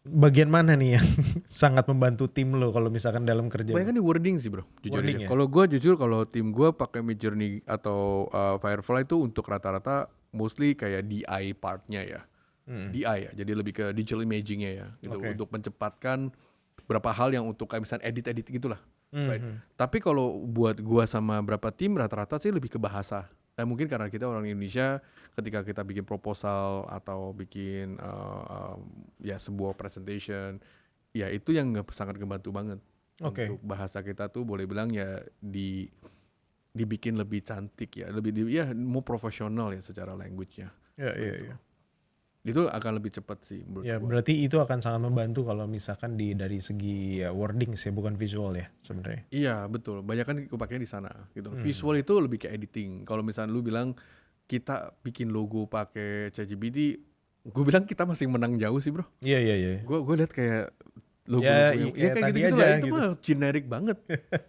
bagian mana nih yang sangat membantu tim lo kalau misalkan dalam kerja? Banyak kan di wording sih bro, jujur Wording aja. ya? Kalau gue jujur, kalau tim gue pakai Midjourney atau Firefly itu untuk rata-rata mostly kayak DI partnya ya, DI ya. Jadi lebih ke digital imagingnya ya, gitu. Oke. Untuk mencepatkan beberapa hal yang untuk kayak misalnya edit gitulah. Right? Tapi kalau buat gue sama berapa tim rata-rata sih lebih ke bahasa. Mungkin karena kita orang Indonesia, ketika kita bikin proposal atau bikin ya sebuah presentation, ya itu yang sangat ngebantu banget. Oke. Untuk bahasa kita tuh boleh bilang ya dibikin lebih cantik ya, more profesional ya secara language-nya. Iya. Itu akan lebih cepat sih menurut Ya gua. berarti itu akan sangat membantu kalau misalkan dari segi wording sih bukan visual ya sebenarnya. Iya betul, banyak kan kepakainya di sana gitu. Visual itu lebih ke editing. Kalau misalnya lu bilang kita bikin logo pakai ChatGPT, gue bilang kita masih menang jauh sih bro. Iya. Gue lihat kayak logo Ya, yang kayak kayak tadi gitu aja lah, itu gitu. mah generic banget.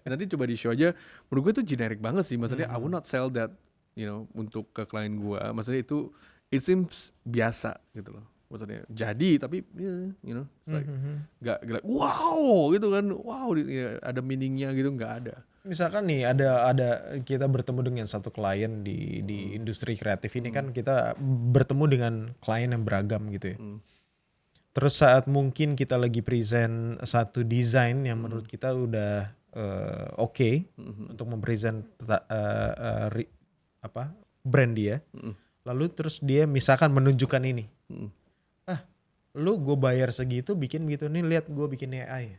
Nanti coba di show aja, menurut gue itu generic banget sih. Maksudnya I will not sell that, untuk ke klien gue. Maksudnya itu it seems biasa gitu loh. Maksudnya jadi tapi it's like gak wow gitu kan, wow ya, ada meaningnya gitu, nggak ada. Misalkan nih ada kita bertemu dengan satu klien di industri kreatif ini kan kita bertemu dengan klien yang beragam gitu ya. Terus saat mungkin kita lagi present satu desain yang menurut kita udah oke untuk mempresent brand dia. Lalu terus dia misalkan menunjukkan ini. Lu gue bayar segitu bikin gitu nih, lihat gue bikin AI.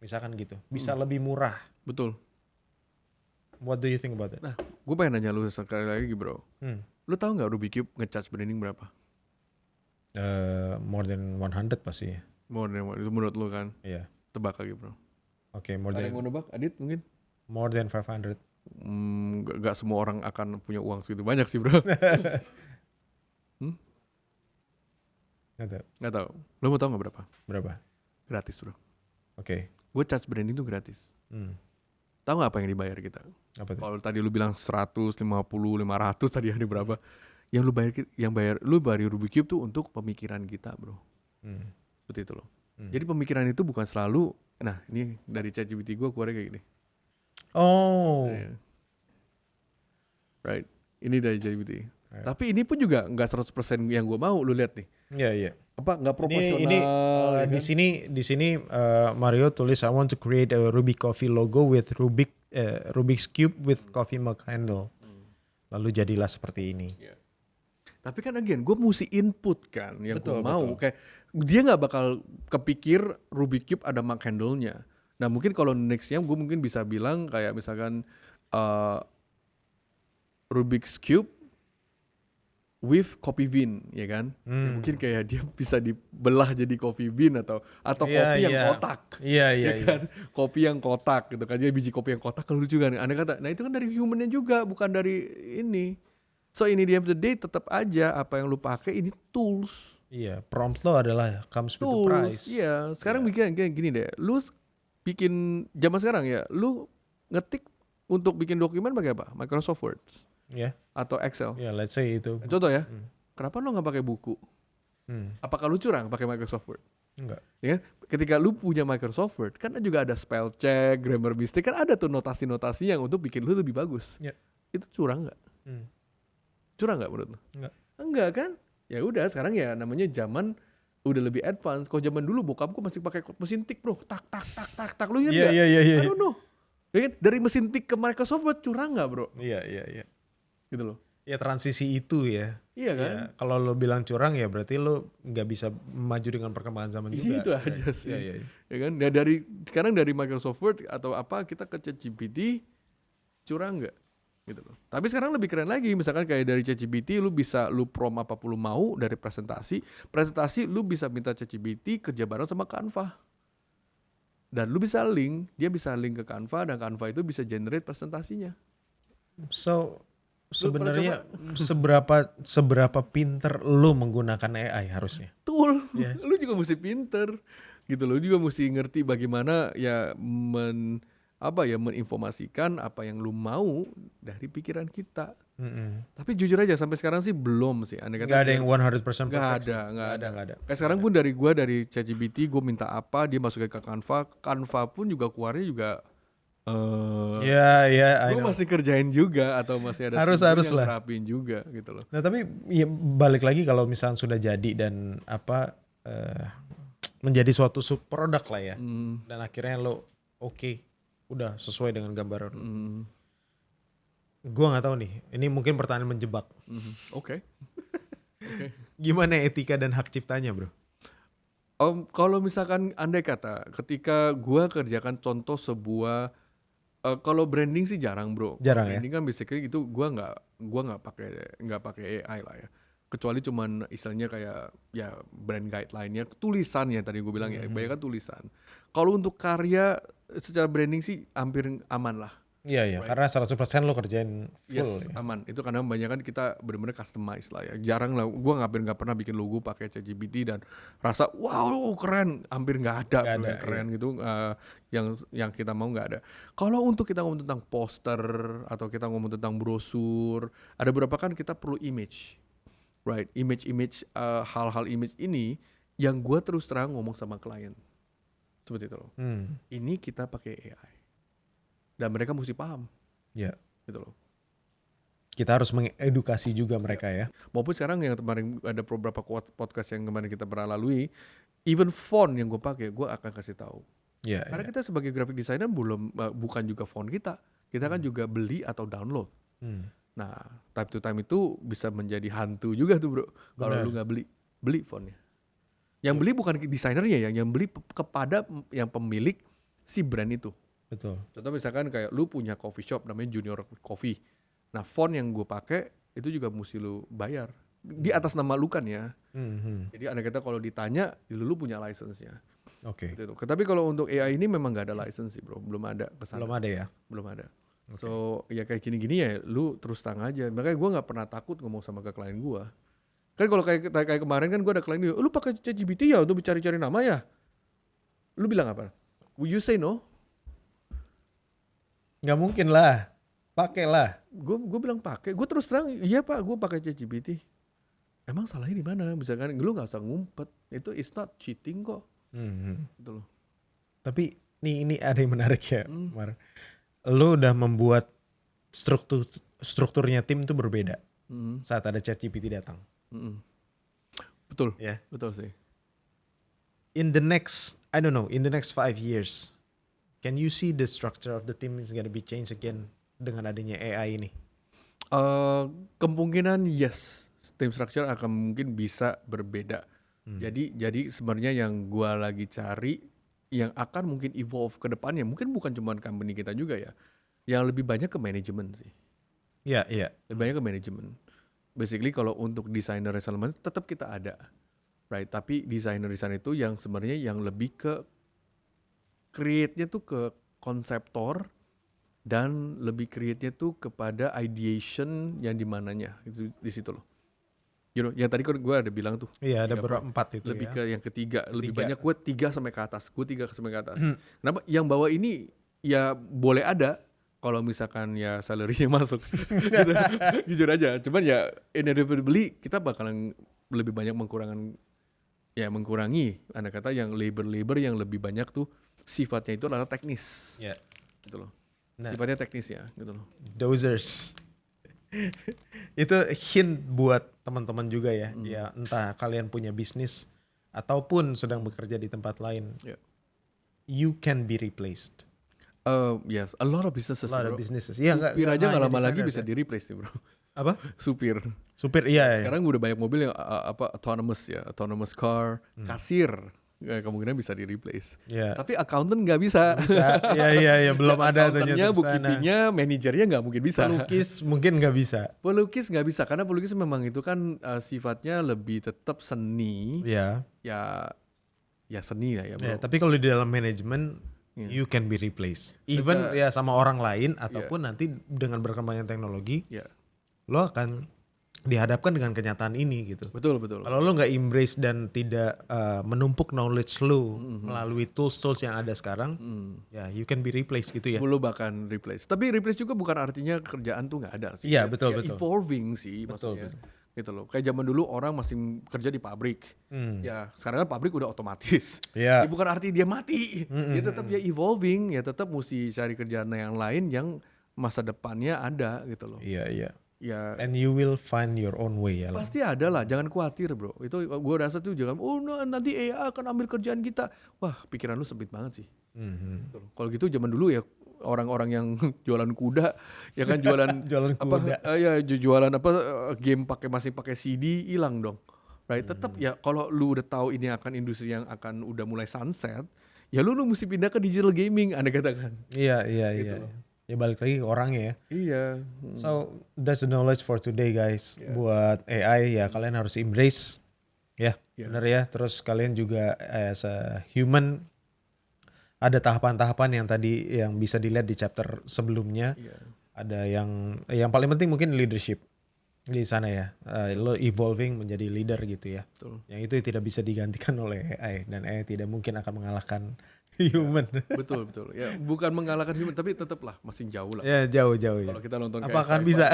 Misalkan gitu. Bisa lebih murah. Betul. What do you think about that? Nah, gue pengen nanya lu sekali lagi bro. Lu tahu nggak Rubik's Cube nge-charge branding berapa? More than 100 pasti ya. More than what? Itu menurut lu kan? Iya. Tebak lagi bro. Oke, more Ada yang mau than nebak? Adit mungkin? more than 500. Gak semua orang akan punya uang segitu banyak sih bro. Nggak tahu. Gak tahu. Lu mau tahu nggak berapa? Berapa? Gratis bro. Oke. Gue charge branding itu gratis. Tahu nggak apa yang dibayar kita? Apa tuh? Kalau tadi lu bilang 150, 500 tadi ada berapa? Yang lu bayar Rubik's Cube tuh untuk pemikiran kita bro. Seperti itu loh. Jadi pemikiran itu bukan selalu, nah ini dari ChatGPT gue keluarnya kayak gini. Oh. Right. Ini dari ChatGPT. Tapi ini pun juga nggak 100% yang gue mau, lu lihat nih. Iya, iya. Apa nggak proporsional? Ini ya kan? di sini Mario tulis I want to create a Rubik Coffee logo with Rubik's Cube with coffee mug handle. Lalu jadilah seperti ini. Yeah. Tapi kan again, gue mesti input kan yang gue Betul, mau. betul. Kayak dia nggak bakal kepikir Rubik's Cube ada mug handle-nya. Nah mungkin kalau nextnya gue mungkin bisa bilang kayak misalkan Rubik's Cube with coffee bean, ya kan? Ya, mungkin kayak dia bisa dibelah jadi coffee bean atau Iya, kopi yang iya. kotak. Iya, iya, Ya kan? Kopi yang kotak gitu kan. Jadi biji kopi yang kotak kan lucu kan. Aneh kata, nah itu kan dari humannya juga, bukan dari ini. So ini di end of the day tetap aja apa yang lu pakai ini tools. Iya, prompt lo adalah comes with the Tools. price. Iya, sekarang bikin kayak gini deh. Lu bikin zaman sekarang ya, lu ngetik untuk bikin dokumen pakai apa? Microsoft Word Iya. atau Excel. Ya, let's say itu. Contoh ya. Kenapa lu nggak pakai buku? Apakah lu curang pakai Microsoft Word? Enggak. Ya kan? Ketika lu punya Microsoft Word, kan juga ada spell check, grammar mistake, kan ada tuh notasi-notasi yang untuk bikin lu lebih bagus. Ya. Itu curang nggak? Curang nggak menurut lu? Enggak. Enggak kan? Ya udah, sekarang ya namanya zaman udah lebih advance. Kalau zaman dulu bokapku masih pakai mesin tik bro, tak tak tak tak tak. Lu ingat Iya, nggak? iya, iya, iya. I don't know. Ya kan? Dari mesin tik ke Microsoft Word curang nggak bro? Iya, iya, iya. Gitu loh. Ya transisi itu ya. Iya kan? Ya, kalau lo bilang curang ya berarti lo nggak bisa maju dengan perkembangan zaman juga. Itu sebenarnya. aja sih. Iya, iya, iya. Ya kan? Ya dari sekarang dari Microsoft Word atau apa kita ke ChatGPT curang nggak? Gitu loh. Tapi sekarang lebih keren lagi, misalkan kayak dari ChatGPT lu bisa lu prompt apapun lu mau dari presentasi lu bisa minta ChatGPT kerja bareng sama Canva. Dan lu bisa dia bisa link ke Canva dan Canva itu bisa generate presentasinya. So Lu pernah sebenarnya seberapa pinter lo menggunakan AI harusnya? Betul. Iya. Lu juga mesti pinter. Gitu loh, lu juga mesti ngerti bagaimana ya meninformasikan apa yang lu mau dari pikiran kita. Tapi jujur aja sampai sekarang sih belum sih. Nggak ada yang 100% perfect. Nggak ada. Nggak ada. Kayak sekarang pun dari ChatGPT gue minta apa dia masukin ke Canva pun juga keluarnya juga Iya, iya, I gue know. masih kerjain juga atau masih ada Harus tim yang lah. rapin juga gitu loh. Nah tapi ya balik lagi kalau misalnya sudah jadi dan menjadi suatu subproduk lah ya. Dan akhirnya lo oke, udah sesuai dengan gambaran. Gue nggak tahu nih. Ini mungkin pertanyaan menjebak. Oke. Gimana etika dan hak ciptanya, bro? Kalau misalkan andai kata ketika gue kerjakan contoh sebuah kalau branding sih jarang bro. Jarang ya? Branding kan basically itu gue nggak pakai AI lah ya. Kecuali cuman istilahnya kayak ya brand guideline-nya, tulisannya tadi gue bilang ya, banyak kan tulisan. Kalau untuk karya secara branding sih hampir aman lah. Iya, iya. Karena 100% lo kerjain full. Yes, Ya. aman. Itu karena banyak kan kita benar-benar customize lah ya. Jarang lah. Gue nggak pernah bikin logo pakai ChatGPT dan rasa wow keren. Hampir nggak ada, Nggak bro, ada, yang keren gitu. Yang kita mau nggak ada. Kalau untuk kita ngomong tentang poster atau kita ngomong tentang brosur, ada beberapa kan kita perlu image, right? Image hal-hal image ini yang gue terus terang ngomong sama klien seperti itu loh. Ini kita pakai AI. Dan mereka mesti paham. Ya. Gitu loh. Kita harus mengedukasi juga mereka ya. Maupun sekarang yang kemarin ada beberapa podcast yang kemarin kita pernah lalui, even font yang gue pakai, gue akan kasih tahu. Ya. Karena kita sebagai graphic designer bukan juga font kita kan juga beli atau download. Nah, time to time itu bisa menjadi hantu juga tuh bro. Kalau lu nggak beli fontnya. Yang beli bukan desainernya ya, yang beli kepada yang pemilik si brand itu. Betul. Contoh misalkan kayak lu punya coffee shop namanya Junior Coffee. Nah font yang gue pakai itu juga mesti lu bayar. Di atas nama lu kan ya. Jadi anak kita kalau ditanya, lu punya license-nya. Oke. Gitu. Tapi kalau untuk AI ini memang gak ada license sih bro, belum ada kesana. Belum ada ya. Belum ada. So ya kayak gini-gini ya lu terus terang aja. Makanya gue nggak pernah takut ngomong sama ke klien gue. Kan kalau kayak kemarin kan gue ada klien dia, lu pakai ChatGPT ya untuk cari-cari nama ya? Lu bilang apa? Will you say no? Nggak mungkin lah. Pakailah. Gue bilang pakai. Gue terus terang, iya pak, gue pakai ChatGPT. Emang salahnya di mana? Misalkan lu nggak usah ngumpet. Itu is not cheating kok. Gitu loh. Tapi ini ada yang menarik ya, Mar. Lo udah membuat strukturnya tim itu berbeda saat ada ChatGPT datang. Betul. Ya. Betul sih. In the next 5 years, can you see the structure of the team is gonna be changed again dengan adanya AI ini? Kemungkinan yes, team structure akan mungkin bisa berbeda. Jadi sebenarnya yang gua lagi cari yang akan mungkin evolve ke depannya mungkin bukan cuma company kita juga ya. Yang lebih banyak ke manajemen sih. Iya. Lebih banyak ke manajemen. Basically kalau untuk desainer segala tetap kita ada. Right, tapi desainer itu yang sebenarnya yang lebih ke create-nya tuh ke konseptor dan lebih create-nya tuh kepada ideation yang di mananya itu di situ loh. You know, yang tadi kan gue ada bilang tuh. Iya, ada berempat itu lebih ya. ke yang ketiga, lebih banyak gue 3 sampai ke atas. Kenapa? Yang bawah ini ya boleh ada kalau misalkan ya salary-nya masuk. Gitu. Jujur aja. Cuman ya inevitably kita bakalan lebih banyak mengurangi anak kata yang labor yang lebih banyak tuh sifatnya itu adalah teknis. Iya. Gitu loh. Nah. Sifatnya teknis ya, gitu loh. Dozers. Itu hint buat teman-teman juga ya. Ya entah kalian punya bisnis ataupun sedang bekerja di tempat lain. Yeah. You can be replaced. Yes, a lot of businesses. A lot bro. of businesses. Iya, Supir aja nggak lama lagi designers bisa ya. di replace nih bro. Apa? Supir. Supir iya. Sekarang udah banyak mobil yang autonomous car, kasir kemungkinan bisa di replace. Iya. Tapi accountant nggak bisa. Iya, belum ada Accountantnya, bookkeepingnya, manajernya nggak mungkin bisa. Pelukis mungkin nggak bisa. Pelukis nggak bisa karena pelukis memang itu kan sifatnya lebih tetap seni. Iya. Ya seni lah ya bro. Ya, tapi kalau di dalam manajemen you can be replaced. Even ya sama orang lain ataupun nanti dengan berkembangnya teknologi, Ya. lo akan dihadapkan dengan kenyataan ini gitu. Betul. Kalau lo nggak embrace dan tidak menumpuk knowledge lo melalui tools yang ada sekarang, ya you can be replaced gitu ya. Lo bahkan replace. Tapi replace juga bukan artinya kerjaan tuh nggak ada sih. Iya, Ya, betul. Evolving sih maksudnya. Gitu loh. Kayak zaman dulu orang masih kerja di pabrik. Ya, sekarang kan pabrik udah otomatis. Iya. Ya, bukan arti dia mati. Dia tetap ya evolving, ya tetap mesti cari kerjaan yang lain yang masa depannya ada gitu loh. Iya. Ya And you will find your own way ya. pasti ada lah, jangan khawatir bro. Itu gue rasa tuh jangan, nanti AI akan ambil kerjaan kita. Wah pikiran lu sempit banget sih. Kalau gitu zaman dulu ya orang-orang yang jualan kuda, ya kan jualan Jualan kuda. jualan game masih pakai CD hilang dong. Right? Tetap ya kalau lu udah tahu ini akan industri yang akan udah mulai sunset, ya lu mesti pindah ke digital gaming, Anda katakan. Iya. Gitu loh. Ya balik lagi ke orangnya ya. Iya. So that's the knowledge for today guys. Buat AI ya kalian harus embrace ya, benar ya. Terus kalian juga as a human ada tahapan-tahapan yang tadi yang bisa dilihat di chapter sebelumnya. Ada yang paling penting mungkin leadership di sana ya. Lo evolving menjadi leader gitu ya. Betul. Yang itu tidak bisa digantikan oleh AI dan AI tidak mungkin akan mengalahkan human. Betul. Ya bukan mengalahkan human tapi tetaplah masih jauh lah. Ya jauh. Kalau kita nonton Apa kayak akan sci-fi. bisa?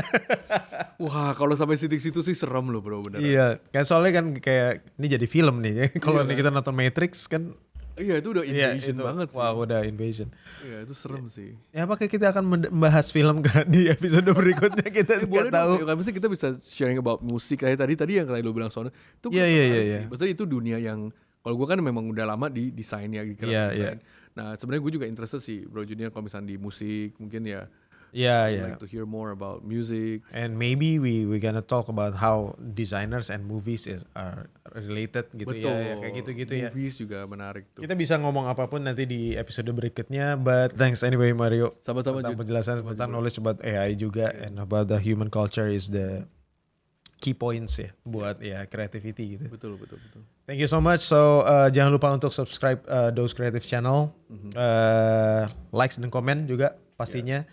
Wah, kalau sampai situ sih serem loh bro, beneran. Iya, kayak soalnya kan kayak ini jadi film nih. Kalau nih kita nonton Matrix kan, Iya itu udah invasion itu, banget sih. wah udah invasion. Iya itu serem sih. Ya apakah kita akan membahas film di episode berikutnya kita Boleh nggak tahu. dong, ya, mesti kita bisa sharing about musik kayak tadi yang kayak lu bilang soalnya. Itu Iya, menarik iya. sih. Maksudnya itu dunia yang kalau gue kan memang udah lama di desain ya, di Iya, desain. Nah sebenarnya gue juga interested sih Bro Junior kalau misalnya di musik mungkin ya. Yeah, I'd yeah. like to hear more about music. And maybe we gonna talk about how designers and movies are related gitu Betul. ya, kayak gitu-gitu ya. Movies juga menarik tuh. Kita bisa ngomong apapun nanti di episode berikutnya, but thanks anyway Mario. Sama-sama, tentang Jun. penjelasan Sama-sama, tentang Jun. knowledge about AI juga and about the human culture is the key points ya buat ya creativity gitu. Betul. Thank you so much. So jangan lupa untuk subscribe Those Creative Channel, likes dan komen juga pastinya.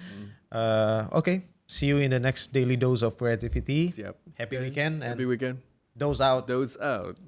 Okay, see you in the next daily dose of creativity. Siap. Happy Okay. weekend and Happy weekend. Dose out. Those out.